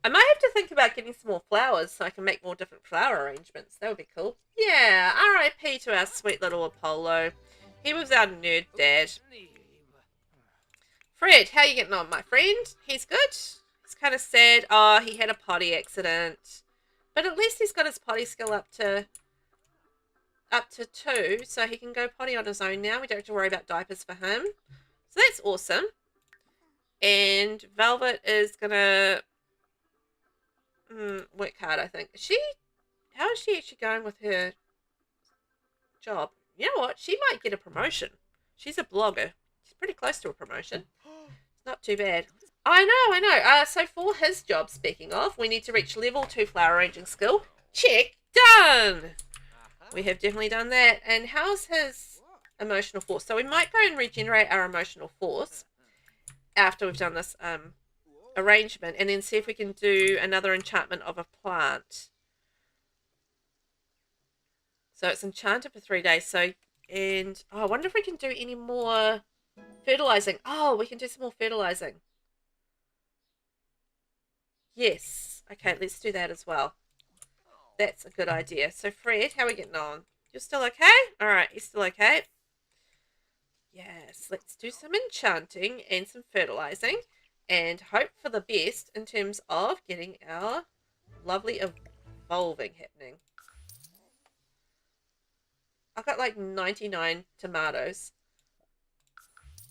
I might have to think about getting some more flowers so I can make more different flower arrangements. That would be cool. Yeah, R.I.P. to our sweet little Apollo. He was our nerd dad. Fred, how you getting on, my friend? He's good. He's kind of sad. Oh, he had a potty accident. But at least he's got his potty skill up to 2, so he can go potty on his own now. We don't have to worry about diapers for him. So that's awesome. And Velvet is gonna work hard, I think. How is she actually going with her job? You know what? She might get a promotion. She's a blogger. She's pretty close to a promotion. It's not too bad. I know. So for his job, speaking of, we need to reach level 2 flower arranging skill. Check. Done. We have definitely done that. And how's his emotional force? So we might go and regenerate our emotional force after we've done this arrangement and then see if we can do another enchantment of a plant. So it's enchanted for 3 days. I wonder if we can do any more fertilizing. Oh, we can do some more fertilizing. Yes. Okay, let's do that as well. That's a good idea. So Fred, how are we getting on? You're still okay? All right, he's still okay. Yes, let's do some enchanting and some fertilizing and hope for the best in terms of getting our lovely evolving happening. I've got like 99 tomatoes.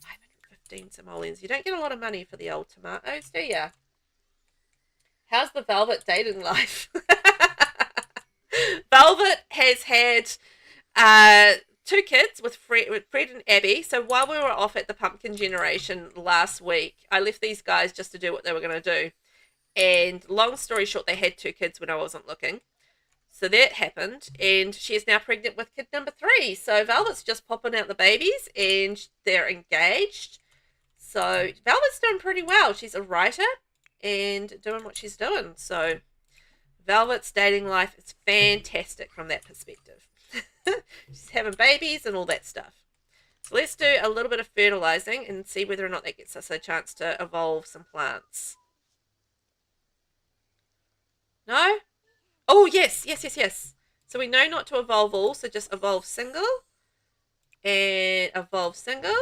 515 simoleons. You don't get a lot of money for the old tomatoes, do you? How's the Velvet dating life? Velvet has had 2 kids with Fred and Abby. So while we were off at the pumpkin generation last week, I left these guys just to do what they were going to do. And long story short, they had 2 kids when I wasn't looking. So that happened, and she is now pregnant with kid number 3. So Velvet's just popping out the babies, and they're engaged. So Velvet's doing pretty well. She's a writer and doing what she's doing. So Velvet's dating life is fantastic from that perspective. She's having babies and all that stuff. So let's do a little bit of fertilizing and see whether or not that gets us a chance to evolve some plants. No? Oh, yes. So we know not to evolve all, so just evolve single. And evolve single.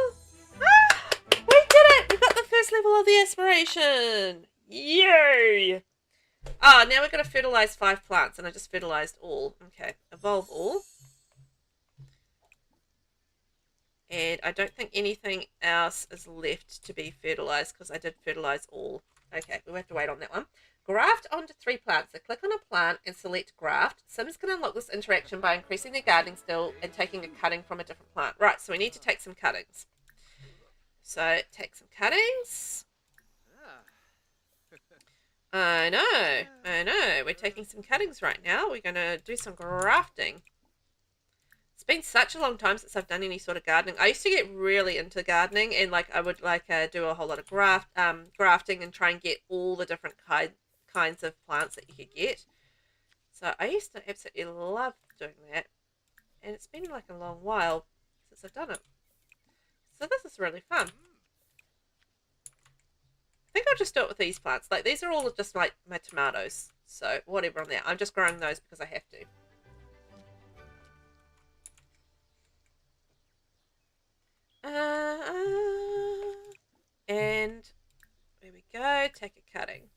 Ah! We did it! We got the first level of the aspiration. Yay! Oh, now we're going to fertilize 5 plants, and I just fertilized all. Okay, evolve all. And I don't think anything else is left to be fertilized because I did fertilize all. Okay, we'll have to wait on that one. Graft onto 3 plants. So click on a plant and select graft. Sims can unlock this interaction by increasing their gardening skill and taking a cutting from a different plant. Right, so we need to take some cuttings. So take some cuttings. I know. We're taking some cuttings right now. We're going to do some grafting. It's been such a long time since I've done any sort of gardening. I used to get really into gardening, and I would do a whole lot of grafting and try and get all the different kinds of plants that you could get. So I used to absolutely love doing that, and it's been like a long while since I've done it. So this is really fun. I think I'll just do it with these plants. Like, these are all just like my tomatoes. So whatever on there. I'm just growing those because I have to. And there we go. Take a cutting.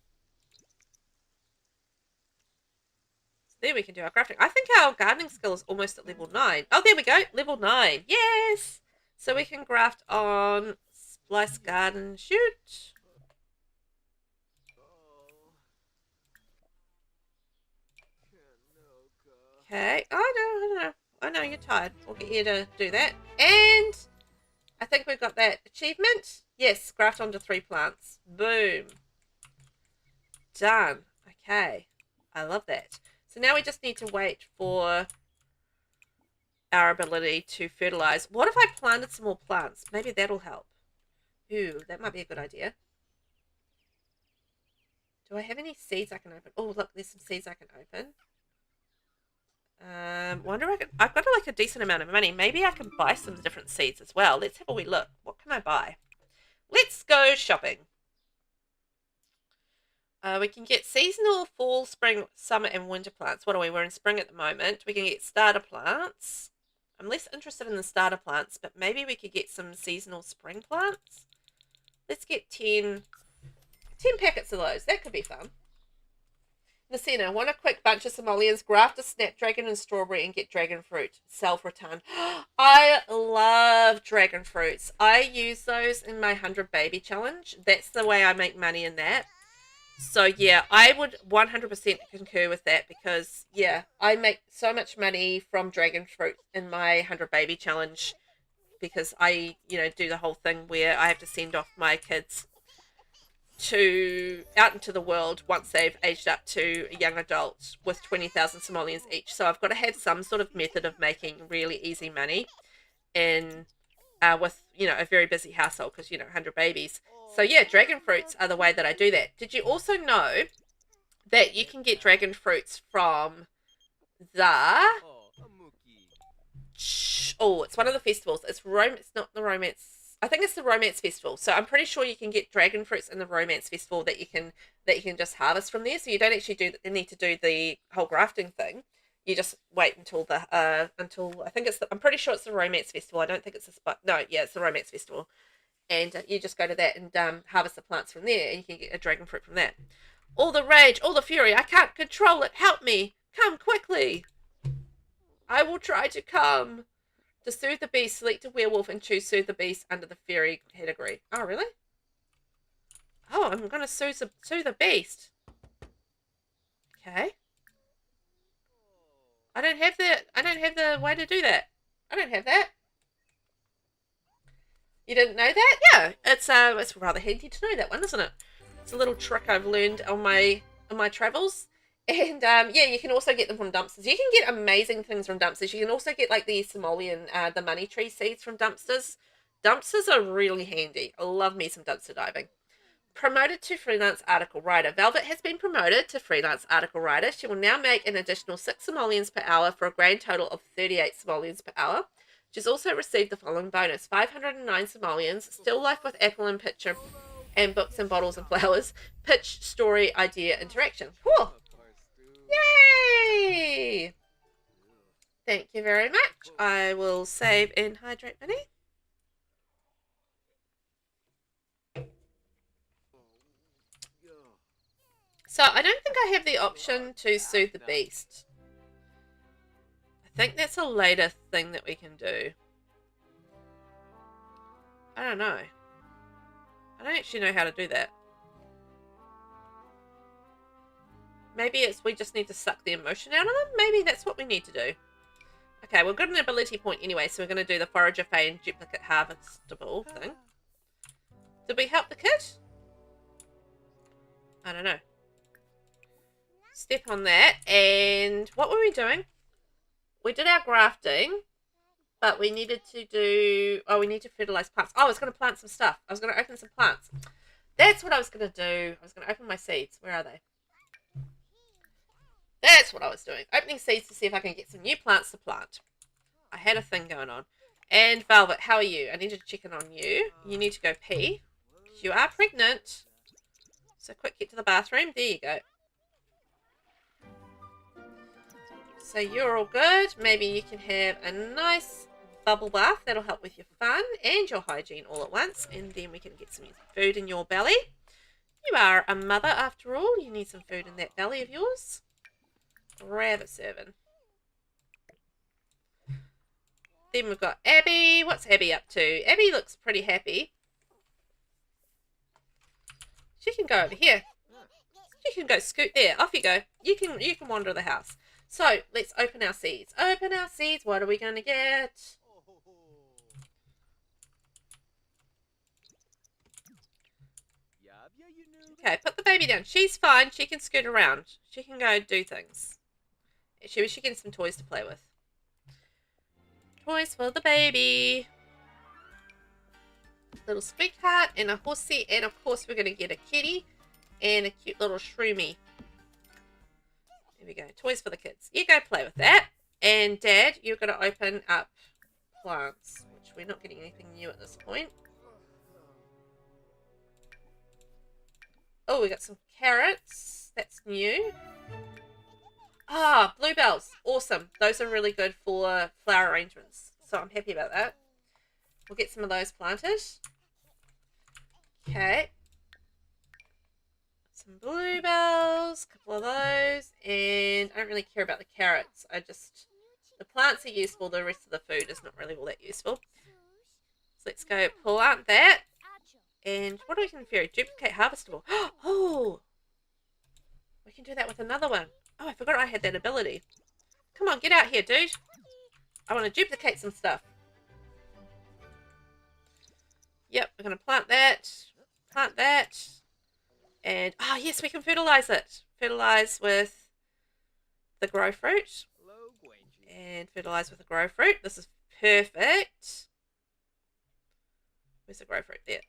So there we can do our grafting. I think our gardening skill is almost at level 9. Oh, there we go. Level 9. Yes! So we can graft on Splice Garden Shoot. Okay. Oh, no. I know you're tired. We'll get you to do that. And I think we've got that achievement. Yes, graft onto 3 plants. Boom. Done. Okay. I love that. So now we just need to wait for our ability to fertilize. What if I planted some more plants? Maybe that'll help. Ooh, that might be a good idea. Do I have any seeds I can open? Oh, look, there's some seeds I can open. Wonder I've got like a decent amount of money. Maybe I can buy some different seeds as well. Let's have a wee look. What can I buy? Let's go shopping. We can get seasonal fall, spring, summer, and winter plants. What are we? We're in spring at the moment. We can get starter plants. I'm less interested in the starter plants, but maybe we could get some seasonal spring plants. Let's get 10 packets of those. That could be fun. The center, want a quick bunch of simoleons, graft a snapdragon and strawberry and get dragon fruit. Self-return. I love dragon fruits. I use those in my 100 baby challenge. That's the way I make money in that. So yeah, I would 100% concur with that because yeah, I make so much money from dragon fruit in my 100 baby challenge because I, do the whole thing where I have to send off my kids out into the world once they've aged up to a young adult with 20,000 simoleons each. So I've got to have some sort of method of making really easy money in with a very busy household because 100 babies. So yeah, dragon fruits are the way that I do that. Did you also know that you can get dragon fruits from it's one of the festivals. It's not the romance. I think it's the romance festival. So I'm pretty sure you can get dragon fruits in the romance festival that you can just harvest from there. So you don't actually need to do the whole grafting thing. You just wait until I think I'm pretty sure it's the Romance Festival. I don't think it's no, yeah, it's the Romance Festival. And you just go to that and harvest the plants from there, and you can get a dragon fruit from that. All the rage, all the fury, I can't control it. Help me. Come quickly. I will try to come. To soothe the beast, select a werewolf and choose soothe the beast under the fairy category. Oh, really? Oh, I'm going to soothe the beast. Okay. I don't have the way to do that. I don't have that. You didn't know that? Yeah, it's rather handy to know that one, isn't it? It's a little trick I've learned on my travels. And yeah, you can also get them from dumpsters. You can get amazing things from dumpsters. You can also get like the simoleon, the money tree seeds from dumpsters. Dumpsters are really handy. I love me some dumpster diving. Promoted to freelance article writer. Velvet has been promoted to freelance article writer. She will now make an additional 6 simoleons per hour for a grand total of 38 simoleons per hour. She's also received the following bonus: 509 simoleons, still life with apple and picture, and books and bottles and flowers, pitch, story, idea, interaction. Cool. Yay! Thank you very much. I will save and hydrate Minnie. So I don't think I have the option to soothe the beast. I think that's a later thing that we can do. I don't know. I don't actually know how to do that. Maybe we just need to suck the emotion out of them? Maybe that's what we need to do. Okay, we've got an ability point anyway, so we're going to do the Forager Fane duplicate harvestable thing. Did we help the kid? I don't know. Step on that, and what were we doing? We did our grafting, but we needed to do... Oh, we need to fertilize plants. Oh, I was going to plant some stuff. I was going to open some plants. That's what I was going to do. I was going to open my seeds. Where are they? That's what I was doing. Opening seeds to see if I can get some new plants to plant. I had a thing going on. And Velvet, how are you? I need to check in on you. You need to go pee. You are pregnant. So quick, get to the bathroom. There you go. So you're all good. Maybe you can have a nice bubble bath. That'll help with your fun and your hygiene all at once. And then we can get some food in your belly. You are a mother after all. You need some food in that belly of yours. Grab it, serving. Then we've got Abby. What's Abby up to? Abby looks pretty happy. She can go over here. She can go scoot there. Off you go. You can wander the house. So let's open our seeds. Open our seeds. What are we going to get? Okay, put the baby down. She's fine. She can scoot around. She can go do things. She gets some toys to play with. Toys for the baby. Little sweetheart and a horsey. And of course we're going to get a kitty and a cute little shroomy. There we go. Toys for the kids. You go play with that. And Dad, you're going to open up plants, which we're not getting anything new at this point. Oh, we got some carrots. That's new. Ah, bluebells. Awesome. Those are really good for flower arrangements. So I'm happy about that. We'll get some of those planted. Okay. Some bluebells. A couple of those. And I don't really care about the carrots. The plants are useful. The rest of the food is not really all that useful. So let's go plant that. And what do we can fairy? Duplicate harvestable. Oh! We can do that with another one. Oh, I forgot I had that ability. Come on, get out here, dude. I want to duplicate some stuff. Yep, we're going to plant that. Plant that. And, oh, yes, we can fertilize it. Fertilize with the grow fruit. And fertilize with the grow fruit. This is perfect. Where's the grow fruit? There.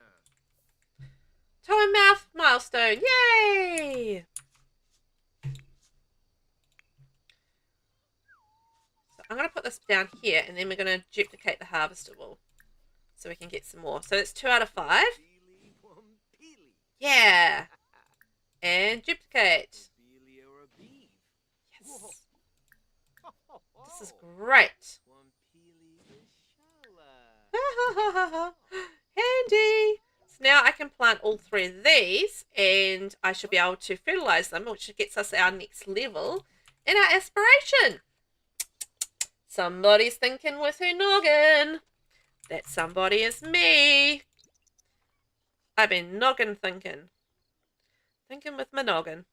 Toe and mouth milestone. Yay! So I'm going to put this down here and then we're going to duplicate the harvestable so we can get some more. So it's 2 out of 5. Yeah. And duplicate. Yes. This is great. Handy. So now I can plant all 3 of these and I should be able to fertilize them, which gets us our next level in our aspiration. Somebody's thinking with her noggin. That somebody is me. I've been noggin thinking. Thinking with my noggin.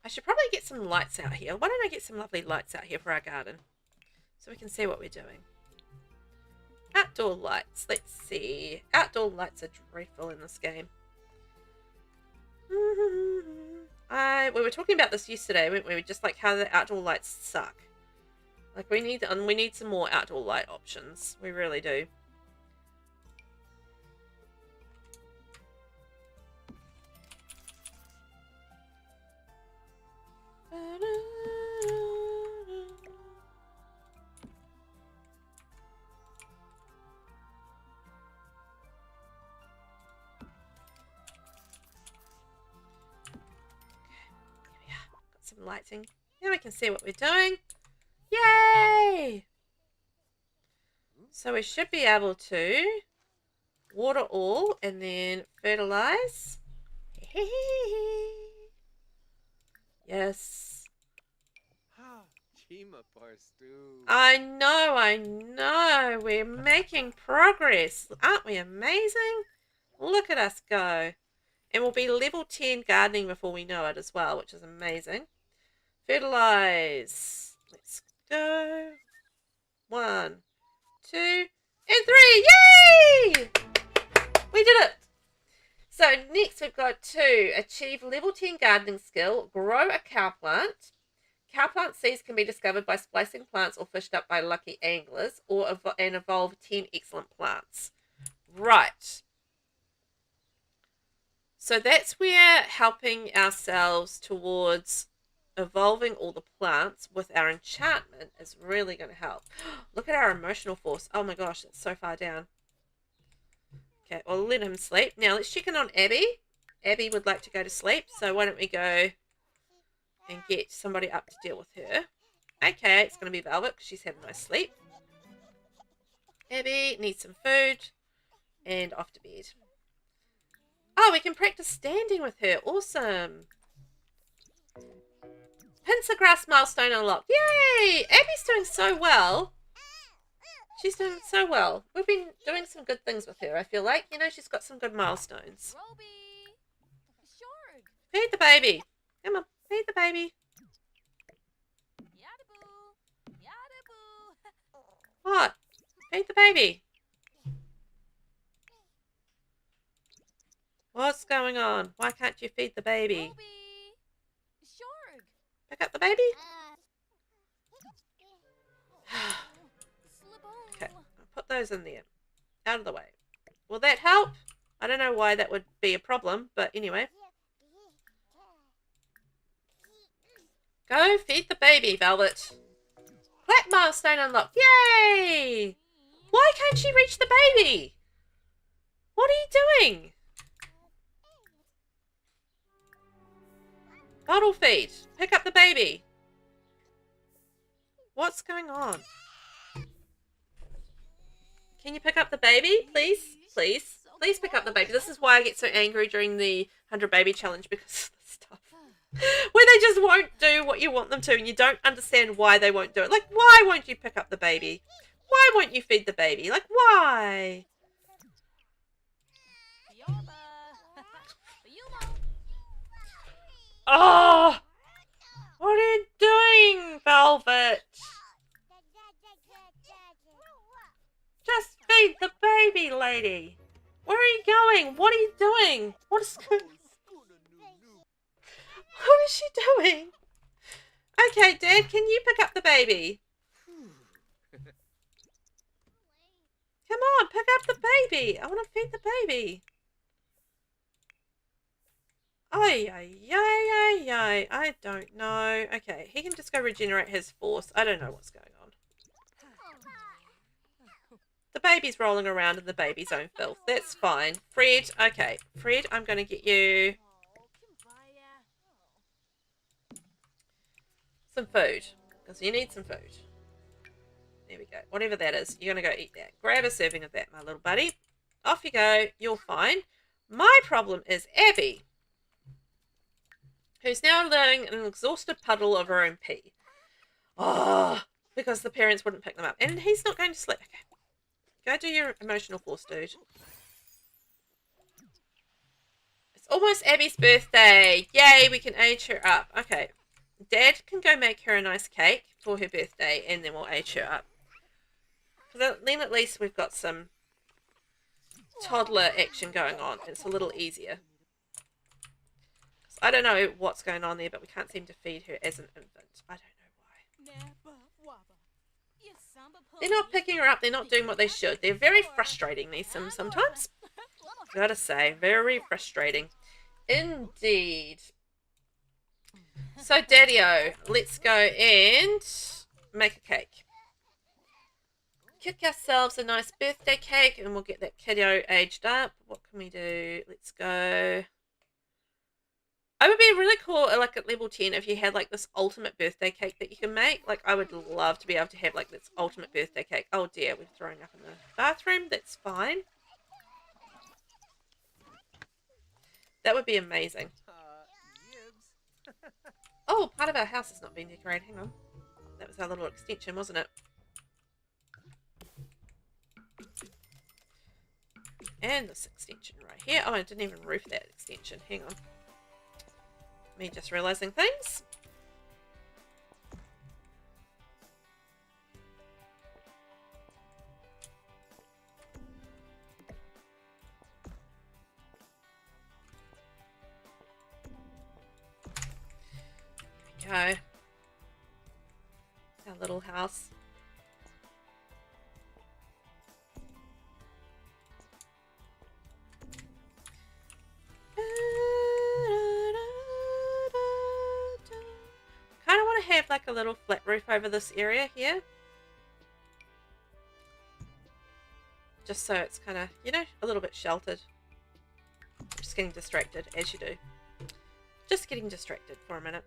I should probably get some lights out here. Why don't I get some lovely lights out here for our garden? So we can see what we're doing. Outdoor lights. Let's see. Outdoor lights are dreadful in this game. We were talking about this yesterday, weren't we? Just like how the outdoor lights suck. Like we need some more outdoor light options. We really do. Some lighting. Now we can see what we're doing. Yay! So we should be able to water all and then fertilize. Yes. I know. We're making progress. Aren't we amazing? Look at us go. And we'll be level 10 gardening before we know it as well, which is amazing. Fertilize. Let's go. 1, 2, and 3. Yay! We did it. So next we've got to achieve level 10 gardening skill. Grow a cow plant. Cow plant seeds can be discovered by splicing plants or fished up by lucky anglers, and evolve 10 excellent plants. Right. So that's where helping ourselves towards evolving all the plants with our enchantment is really going to help. Look at our emotional force. Oh my gosh, it's so far down. Okay, well, let him sleep. Now let's check in on Abby. Abby would like to go to sleep, so why don't we go and get somebody up to deal with her. Okay, it's going to be Velvet because she's had a nice sleep. Abby needs some food and off to bed. Oh, we can practice standing with her. Awesome. Pincer grass milestone unlocked. Yay! Abby's doing so well. She's doing so well. We've been doing some good things with her, I feel like. You know, she's got some good milestones. Feed the baby. Come on, feed the baby. What? Feed the baby. What's going on? Why can't you feed the baby? Pick up the baby? Okay, I'll put those in there. Out of the way. Will that help? I don't know why that would be a problem, but anyway. Go feed the baby, Velvet. Plat milestone unlocked. Yay! Why can't she reach the baby? What are you doing? Bottle feed. Pick up the baby. What's going on? Can you pick up the baby? Please? Please? Please pick up the baby. This is why I get so angry during the 100 baby challenge, because of the stuff. Where they just won't do what you want them to and you don't understand why they won't do it. Like, why won't you pick up the baby? Why won't you feed the baby? Like, why? Oh! What are you doing, Velvet? Just feed the baby, lady. Where are you going? What are you doing? What is she doing? Okay, Dad, can you pick up the baby? Come on, pick up the baby. I want to feed the baby. Ay, I don't know. Okay, he can just go regenerate his force. I don't know what's going on. The baby's rolling around in the baby's own filth. That's fine. Fred, okay. Fred, I'm going to get you some food. because you need some food. There we go. Whatever that is, you're going to go eat that. Grab a serving of that, my little buddy. Off you go. You're fine. My problem is Abby, who's now laying in an exhausted puddle of her own pee. Oh, because the parents wouldn't pick them up. And he's not going to sleep. Okay. Go do your emotional force, dude. It's almost Abby's birthday. Yay, we can age her up. Okay. Dad can go make her a nice cake for her birthday, and then we'll age her up. Then at least we've got some toddler action going on. It's a little easier. I don't know what's going on there, but we can't seem to feed her as an infant. I don't know why. They're not picking her up. They're not doing what they should. They're very frustrating, these Sims, sometimes. Gotta say, very frustrating. Indeed. So, Daddy-O, let's go and make a cake. Kick ourselves a nice birthday cake, and we'll get that kiddo aged up. What can we do? Let's go. It would be really cool, like at level 10, if you had like this ultimate birthday cake that you can make. Like, I would love to be able to have like this ultimate birthday cake. Oh dear, we're throwing up in the bathroom. That's fine. That would be amazing. Oh, part of our house has not been decorated. Hang on. That was our little extension, wasn't it? And this extension right here. Oh, I didn't even roof that extension. Hang on. Me just realizing things. There we go. Our little house. Kind of want to have like a little flat roof over this area here. Just so it's kind of, you know, a little bit sheltered. I'm just getting distracted, as you do. Just getting distracted for a minute.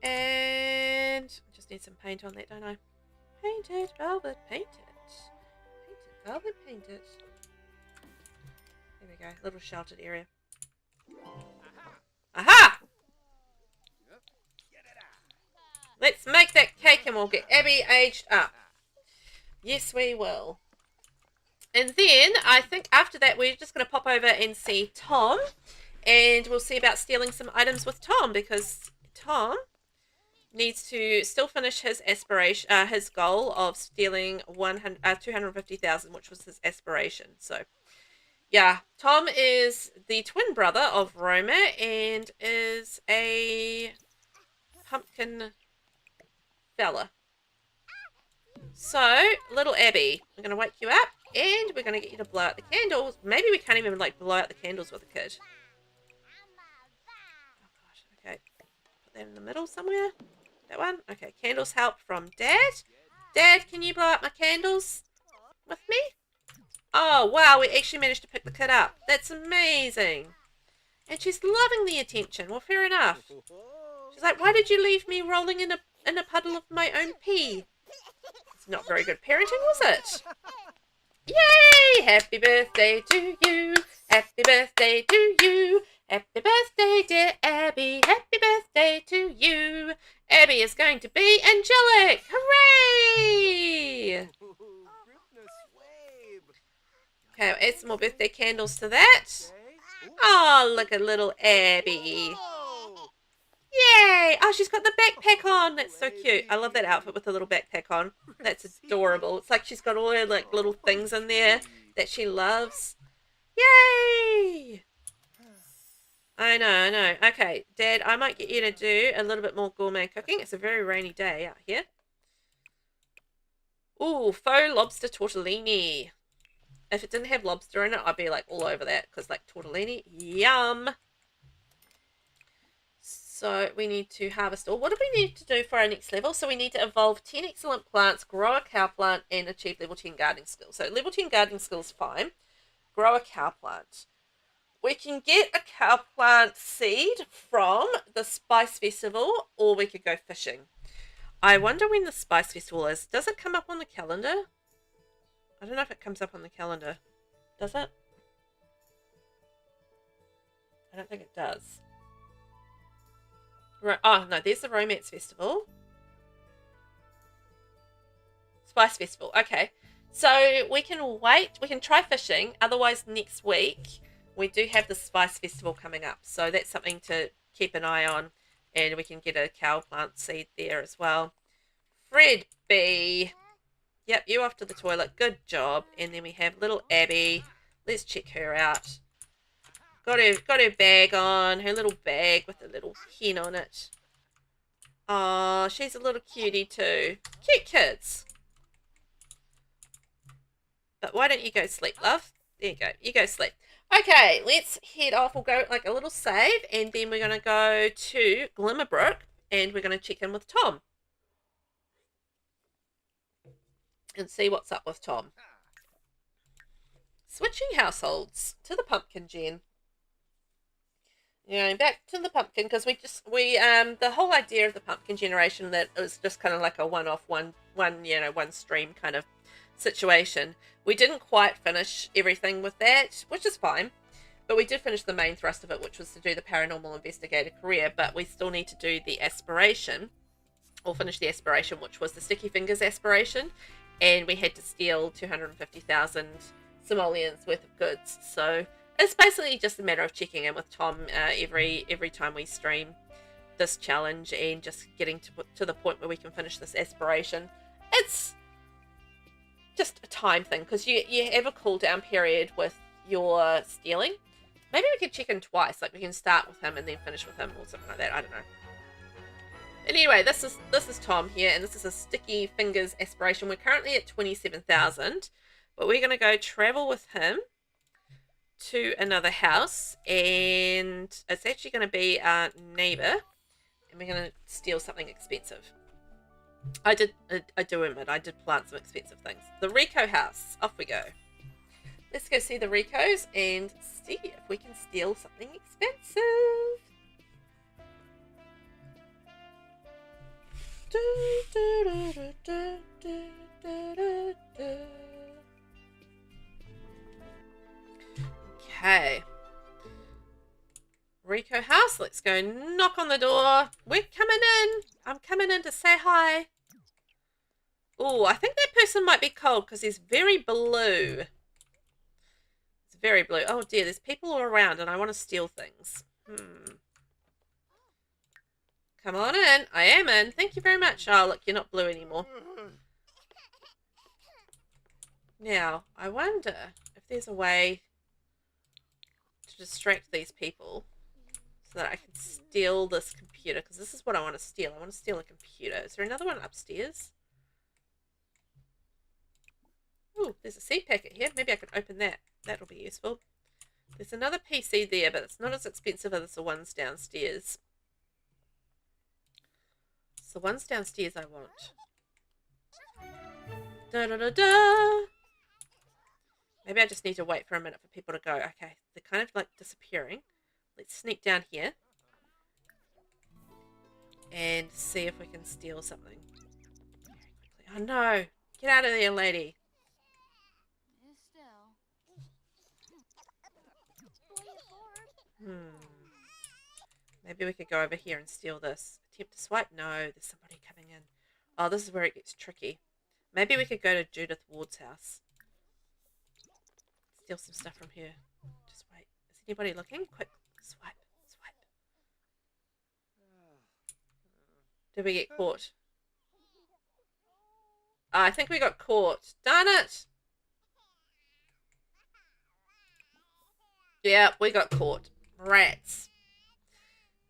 And I just need some paint on that, don't I? Paint it, velvet, paint it. Paint it, velvet, paint it. There we go, little sheltered area. Aha! Let's make that cake and we'll get Abby aged up. Yes, we will. And then I think after that we're just going to pop over and see Tom. And we'll see about stealing some items with Tom, because Tom needs to still finish his aspiration, his goal of stealing 250,000, which was his aspiration. So, yeah, Tom is the twin brother of Roma and is a pumpkin fella. So, little Abby, we're going to wake you up and we're going to get you to blow out the candles. Maybe we can't even like blow out the candles with a kid. Oh gosh, okay. Put that in the middle somewhere. That one? Okay, candles help from Dad. Dad, can you blow out my candles with me? Oh, wow, we actually managed to pick the kid up. That's amazing. And she's loving the attention. Well, fair enough. She's like, why did you leave me rolling in a puddle of my own pee? It's not very good parenting, was it? Yay! Happy birthday to you. Happy birthday to you. Happy birthday, dear Abby. Happy birthday to you. Abby is going to be angelic. Hooray! Okay, I'll add some more birthday candles to that. Oh, look at little Abby. Yay! Oh, she's got the backpack on. That's so cute. I love that outfit with the little backpack on. That's adorable. It's like she's got all her like little things in there that she loves. Yay! I know. Okay, Dad, I might get you to do a little bit more gourmet cooking. It's a very rainy day out here. Ooh, faux lobster tortellini. If it didn't have lobster in it, I'd be like all over that, because like tortellini, yum. So we need to harvest all. What do we need to do for our next level? So we need to evolve 10 excellent plants, grow a cow plant, and achieve level 10 gardening skills. So level 10 gardening skills, fine. Grow a cow plant. We can get a cow plant seed from the Spice Festival, or we could go fishing. I wonder when the Spice Festival is. Does it come up on the calendar? I don't know if it comes up on the calendar. Does it? I don't think it does. Oh, no, there's the Romance Festival. Spice Festival. Okay. So we can wait. We can try fishing. Otherwise, next week, we do have the Spice Festival coming up. So that's something to keep an eye on. And we can get a cow plant seed there as well. VelvettB. Yep, you off to the toilet. Good job. And then we have little Abby. Let's check her out. Got her bag on. Her little bag with a little hen on it. Oh, she's a little cutie too. Cute kids. But why don't you go sleep, love? There you go. You go sleep. Okay, let's head off. We'll go like a little save, and then we're going to go to Glimmerbrook, and we're going to check in with Tom. And see what's up with Tom. Switching households to the pumpkin gen. Back to the pumpkin, because the whole idea of the pumpkin generation, that it was just kind of like a one-off, one stream kind of situation. We didn't quite finish everything with that, which is fine, but we did finish the main thrust of it, which was to do the paranormal investigator career. But we still need to do the aspiration, or finish the aspiration, which was the Sticky Fingers aspiration, and we had to steal 250,000 simoleons worth of goods. So it's basically just a matter of checking in with Tom every time we stream this challenge, and just getting to the point where we can finish this aspiration. It's just a time thing, because you have a cooldown period with your stealing. Maybe we could check in twice, like we can start with him and then finish with him, or something like that. I don't know. Anyway, this is Tom here, and this is a Sticky Fingers aspiration. We're currently at 27,000, but we're going to go travel with him to another house, and it's actually going to be our neighbor, and we're going to steal something expensive. I do admit, I did plant some expensive things. The Rico house. Off we go. Let's go see the Ricos and see if we can steal something expensive. Okay. Rico house. Let's go knock on the door. We're coming in. I'm coming in to say hi. Oh, I think that person might be cold because he's very blue. It's very blue. Oh dear, there's people all around and I want to steal things. Come on in. I am in. Thank you very much. Oh, look, you're not blue anymore. Now, I wonder if there's a way to distract these people so that I can steal this computer, because this is what I want to steal. I want to steal a computer. Is there another one upstairs? Ooh, there's a seed packet here. Maybe I can open that. That'll be useful. There's another PC there, but it's not as expensive as the ones downstairs. It's the ones downstairs I want. Da da da da! Maybe I just need to wait for a minute for people to go. Okay, they're kind of like disappearing. Let's sneak down here and see if we can steal something very quickly. Oh no! Get out of there, lady! Maybe we could go over here and steal this. Attempt to swipe? No, there's somebody coming in. Oh, this is where it gets tricky. Maybe we could go to Judith Ward's house. Steal some stuff from her. Just wait. Is anybody looking? Quick. Swipe. Swipe. Did we get caught? Oh, I think we got caught. Darn it! Yeah, we got caught. Rats.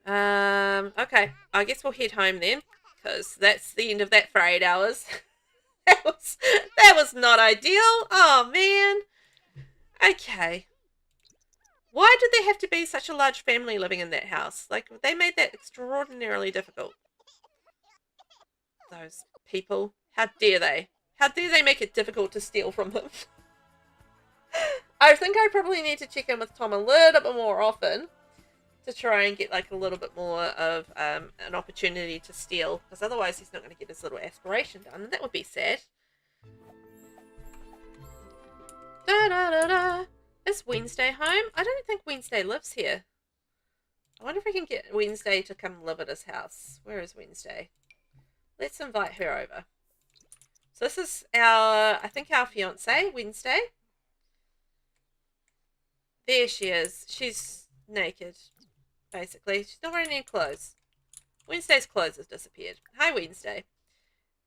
Okay. I guess we'll head home then, because that's the end of that for 8 hours. that was not ideal. Oh, man. Okay. Why did there have to be such a large family living in that house? Like, they made that extraordinarily difficult. Those people. How dare they? How dare they make it difficult to steal from them? I think I probably need to check in with Tom a little bit more often to try and get like a little bit more of an opportunity to steal, because otherwise he's not going to get his little aspiration done, and that would be sad. Da da da da. Is Wednesday home? I don't think Wednesday lives here. I wonder if we can get Wednesday to come live at his house. Where is Wednesday? Let's invite her over. So this is our, I think our fiance, Wednesday. There she is. She's naked, basically. She's not wearing any clothes. Wednesday's clothes has disappeared. Hi, Wednesday.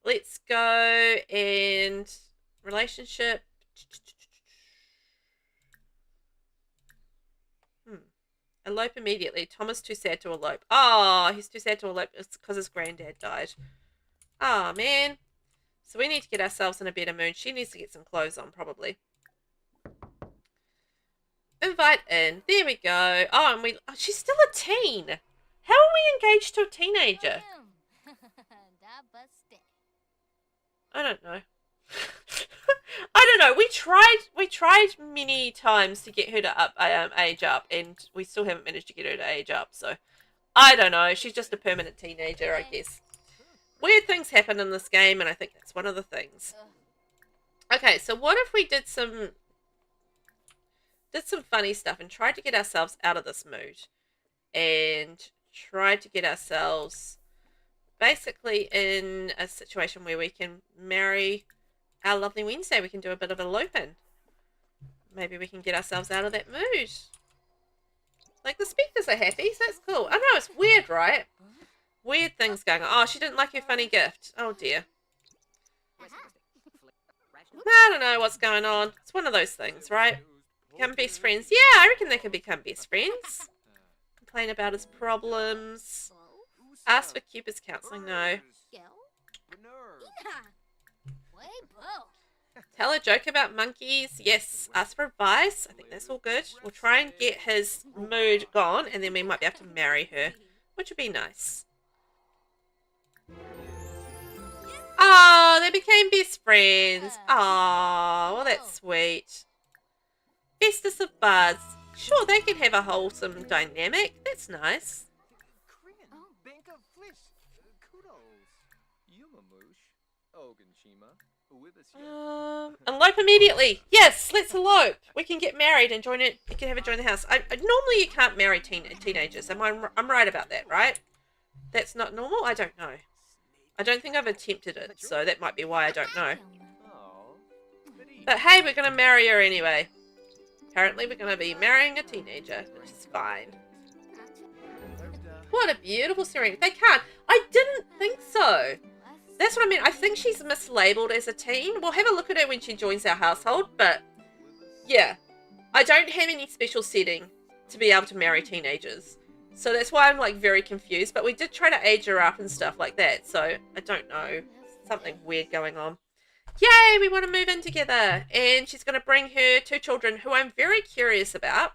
Let's go and relationship. Elope immediately. Tom is too sad to elope. Oh, he's too sad to elope. It's because his granddad died. Oh, man. So we need to get ourselves in a better mood. She needs to get some clothes on, probably. Invite in. There we go. Oh, and we... Oh, she's still a teen. How are we engaged to a teenager? I don't know. I don't know. We tried many times to get her to age up, and we still haven't managed to get her to age up. So I don't know. She's just a permanent teenager, I guess. Weird things happen in this game, and I think that's one of the things. Okay, so what if we did some funny stuff and tried to get ourselves out of this mood, and tried to get ourselves basically in a situation where we can marry our lovely Wednesday. We can do a bit of eloping. Maybe we can get ourselves out of that mood. Like, the spectres are happy, so that's cool. I know, it's weird, right? Weird things going on. Oh, she didn't like your funny gift. Oh, dear. I don't know what's going on. It's one of those things, right? Become best friends. Yeah, I reckon they can become best friends. Complain about his problems. Ask for Cupid's counselling. No. Tell a joke about monkeys. Yes. Ask for advice. I think that's all good. We'll try and get his mood gone, and then we might be able to marry her, which would be nice. Oh, they became best friends. Oh, well, that's sweet. Bestest of buds. Sure, they can have a wholesome dynamic. That's nice. Elope immediately. Yes, let's elope. We can get married and join it. You can have it join the house. Normally you can't marry teenagers. I'm right about that, right? That's not normal? I don't know. I don't think I've attempted it, so that might be why I don't know. But hey, we're going to marry her anyway. Apparently we're going to be marrying a teenager, which is fine. What a beautiful serenity. They can't. I didn't think so. That's what I mean. I think she's mislabeled as a teen. We'll have a look at her when she joins our household, but yeah. I don't have any special setting to be able to marry teenagers. So that's why I'm like very confused. But we did try to age her up and stuff like that. So I don't know. Something weird going on. Yay, we want to move in together. And she's going to bring her 2 children who I'm very curious about.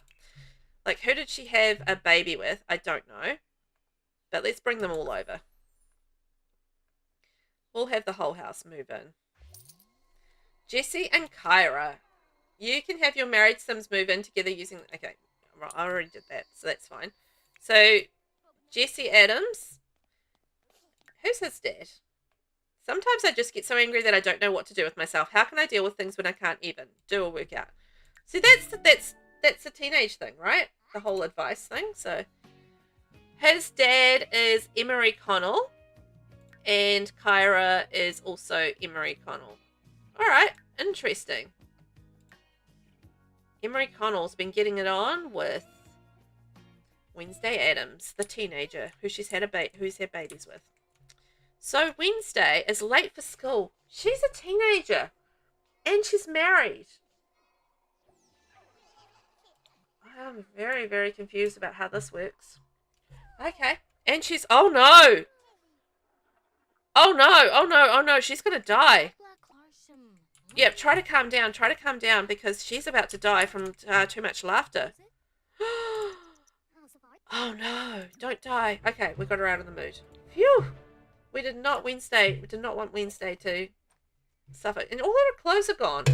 Like, who did she have a baby with? I don't know. But let's bring them all over. We'll have the whole house move in. Jesse and Kyra. You can have your married Sims move in together using... Okay, I already did that, so that's fine. So, Jesse Adams. Who's his dad? Sometimes I just get so angry that I don't know what to do with myself. How can I deal with things when I can't even do a workout? See, that's a teenage thing, right? The whole advice thing. So, his dad is Emery Connell. And Kyra is also Emery Connell. Alright, interesting. Emery Connell's been getting it on with Wednesday Adams, the teenager who's had babies with. So Wednesday is late for school. She's a teenager. And she's married. I'm very, very confused about how this works. Okay. And she's... Oh, no! Oh, no! Oh, no! Oh, no! She's going to die. Yep, try to calm down. Try to calm down because she's about to die from too much laughter. Oh, no. Don't die. Okay, we got her out of the mood. Phew! We did not want Wednesday to suffer. And all her clothes are gone.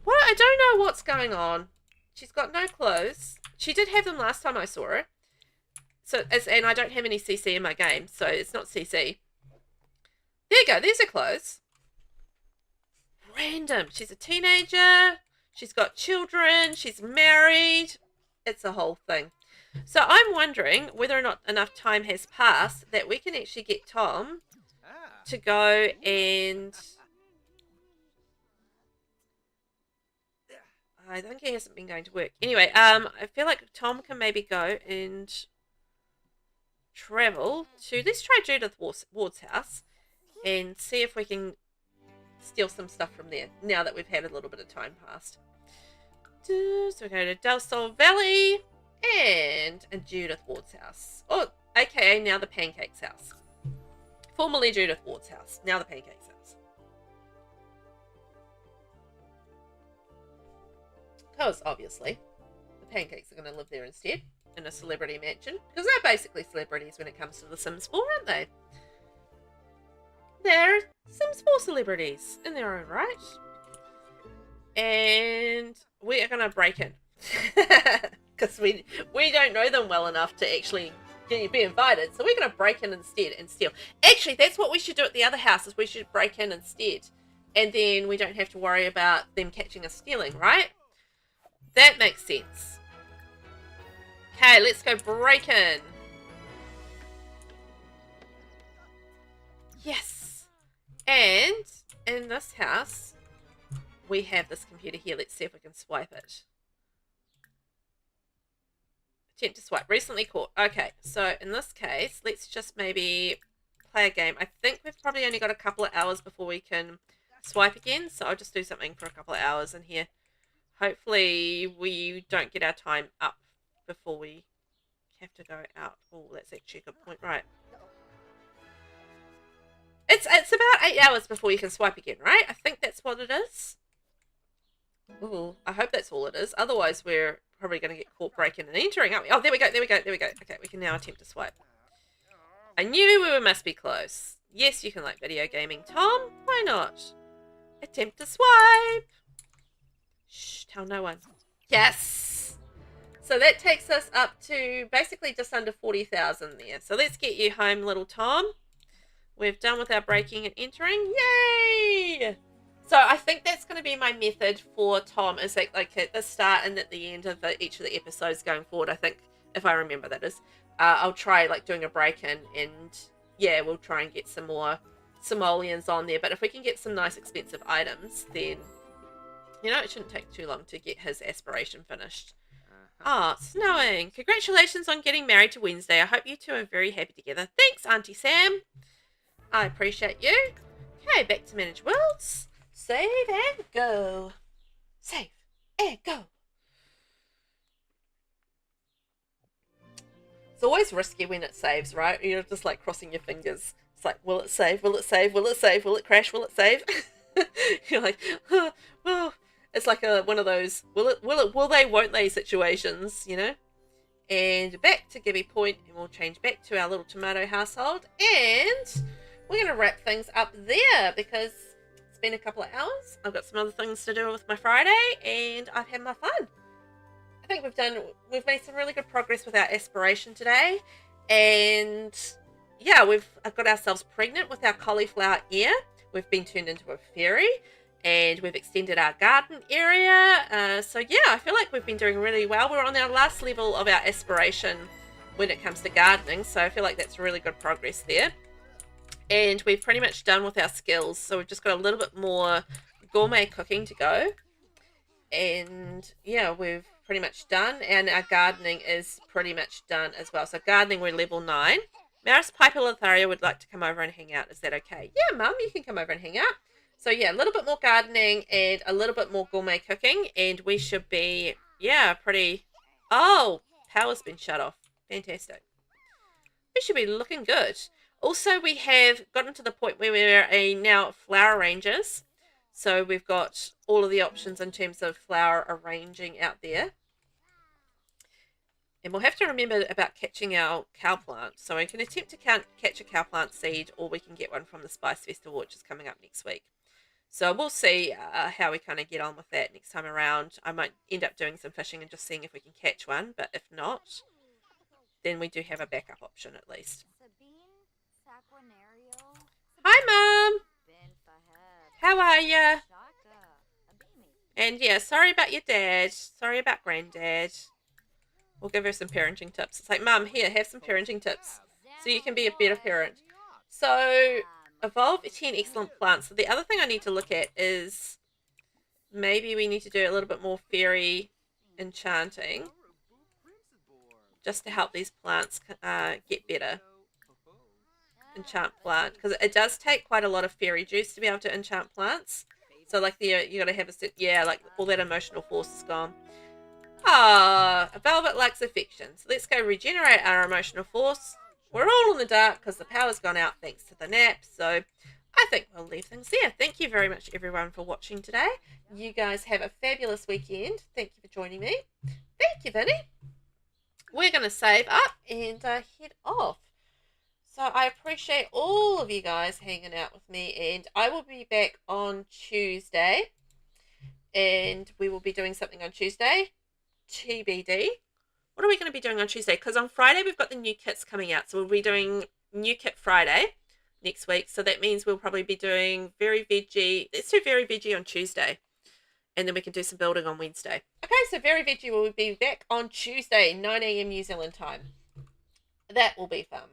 What? I don't know what's going on. She's got no clothes. She did have them last time I saw her. So, and I don't have any CC in my game, so it's not CC. There you go. There's her clothes. Random. She's a teenager. She's got children. She's married. It's a whole thing. So I'm wondering whether or not enough time has passed that we can actually get Tom to go and... I think he hasn't been going to work. Anyway, I feel like Tom can maybe go and travel to... Let's try Judith Ward's house and see if we can steal some stuff from there now that we've had a little bit of time passed. So we go to Del Sol Valley and Judith Ward's house. Oh, aka now the Pancakes house. Formerly Judith Ward's house, now the Pancakes house. Because obviously the Pancakes are going to live there instead in a celebrity mansion. Because they're basically celebrities when it comes to The Sims 4, aren't they? They're Sims 4 celebrities in their own right. And we are going to break in. Because we don't know them well enough to actually be invited. So we're going to break in instead and steal. Actually, that's what we should do at the other house, is we should break in instead. And then we don't have to worry about them catching us stealing, right? That makes sense. Okay, let's go break in. Yes. And in this house, we have this computer here. Let's see if we can swipe it. Attempt to swipe. Recently caught. Okay, so in this case, let's just maybe play a game. I think we've probably only got a couple of hours before we can swipe again. So I'll just do something for a couple of hours in here. Hopefully we don't get our time up before we have to go out. Oh, that's actually a good point. Right. It's about 8 hours before you can swipe again, right? I think that's what it is. Ooh, I hope that's all it is. Otherwise, we're probably going to get caught breaking and entering, aren't we? Oh, there we go. Okay, we can now attempt to swipe. I knew we must be close. Yes, you can like video gaming, Tom. Why not? Attempt to swipe. Shh, tell no one. Yes! So that takes us up to basically just under 40,000 there. So let's get you home, little Tom. We've done with our breaking and entering. Yay! So I think that's going to be my method for Tom, is like at the start and at the end of each of the episodes going forward. I think, if I remember, that is. I'll try like doing a break-in, and yeah, we'll try and get some more simoleons on there. But if we can get some nice expensive items, then, you know, it shouldn't take too long to get his aspiration finished. Oh, it's snowing. Congratulations on getting married to Wednesday. I hope you two are very happy together. Thanks, Auntie Sam. I appreciate you. Okay, back to Manage Worlds. Save and go. Save and go. It's always risky when it saves, right? You're just like crossing your fingers. It's like, will it save? Will it save? Will it save? Will it crash? Will it save? You're like, oh. It's like one of those will they, won't they situations, you know? And back to Gibby Point, and we'll change back to our little tomato household. And we're going to wrap things up there because it's been a couple of hours. I've got some other things to do with my Friday, and I've had my fun. I think we've made some really good progress with our aspiration today. And yeah, I've got ourselves pregnant with our cauliflower ear. We've been turned into a fairy, and we've extended our garden area. So yeah, I feel like we've been doing really well. We're on our last level of our aspiration when it comes to gardening. So I feel like that's really good progress there. And we've pretty much done with our skills. So we've just got a little bit more gourmet cooking to go. And yeah, we've pretty much done. And our gardening is pretty much done as well. So gardening, we're level 9. Maris Piper Lothario would like to come over and hang out. Is that okay? Yeah, Mum, you can come over and hang out. So yeah, a little bit more gardening and a little bit more gourmet cooking. And we should be, yeah, pretty... Oh, power's been shut off. Fantastic. We should be looking good. Also, we have gotten to the point where we're now flower rangers. So we've got all of the options in terms of flower arranging out there. And we'll have to remember about catching our cow plant. So we can attempt to catch a cow plant seed, or we can get one from the Spice Festival, which is coming up next week. So we'll see how we kind of get on with that next time around. I might end up doing some fishing and just seeing if we can catch one, but if not, then we do have a backup option at least. Hi, Mum. How are ya? And yeah, sorry about your dad. Sorry about Granddad. We'll give her some parenting tips. It's like, Mum, here, have some parenting tips so you can be a better parent. So, evolve 10 excellent plants. So the other thing I need to look at is maybe we need to do a little bit more fairy enchanting just to help these plants get better. Enchant plant, because it does take quite a lot of fairy juice to be able to enchant plants. So like you got to have like all that emotional force is gone. Velvet likes affection. So let's go regenerate our emotional force. We're all in the dark because the power's gone out thanks to the nap. So I think we'll leave things there. Thank you very much, everyone, for watching today. You guys have a fabulous weekend. Thank you for joining me. Thank you, Vinny. We're going to save up and head off. So I appreciate all of you guys hanging out with me, and I will be back on Tuesday, and we will be doing something on Tuesday. TBD. What are we going to be doing on Tuesday? Because on Friday we've got the new kits coming out, so we'll be doing new kit Friday next week. So that means we'll probably be doing Very Veggie. Let's do Very Veggie on Tuesday, and then we can do some building on Wednesday. Okay, so Very Veggie will be back on Tuesday, 9 a.m. New Zealand time. That will be fun.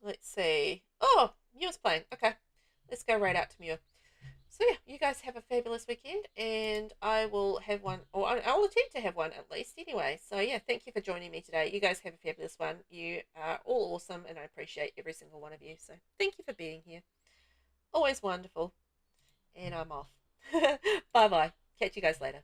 Let's see. Oh, Muir's playing. Okay, let's go right out to Muir. So yeah, you guys have a fabulous weekend, and I will have one, or I'll attempt to have one at least anyway. So yeah, thank you for joining me today. You guys have a fabulous one. You are all awesome, and I appreciate every single one of you. So thank you for being here. Always wonderful. And I'm off. Bye bye. Catch you guys later.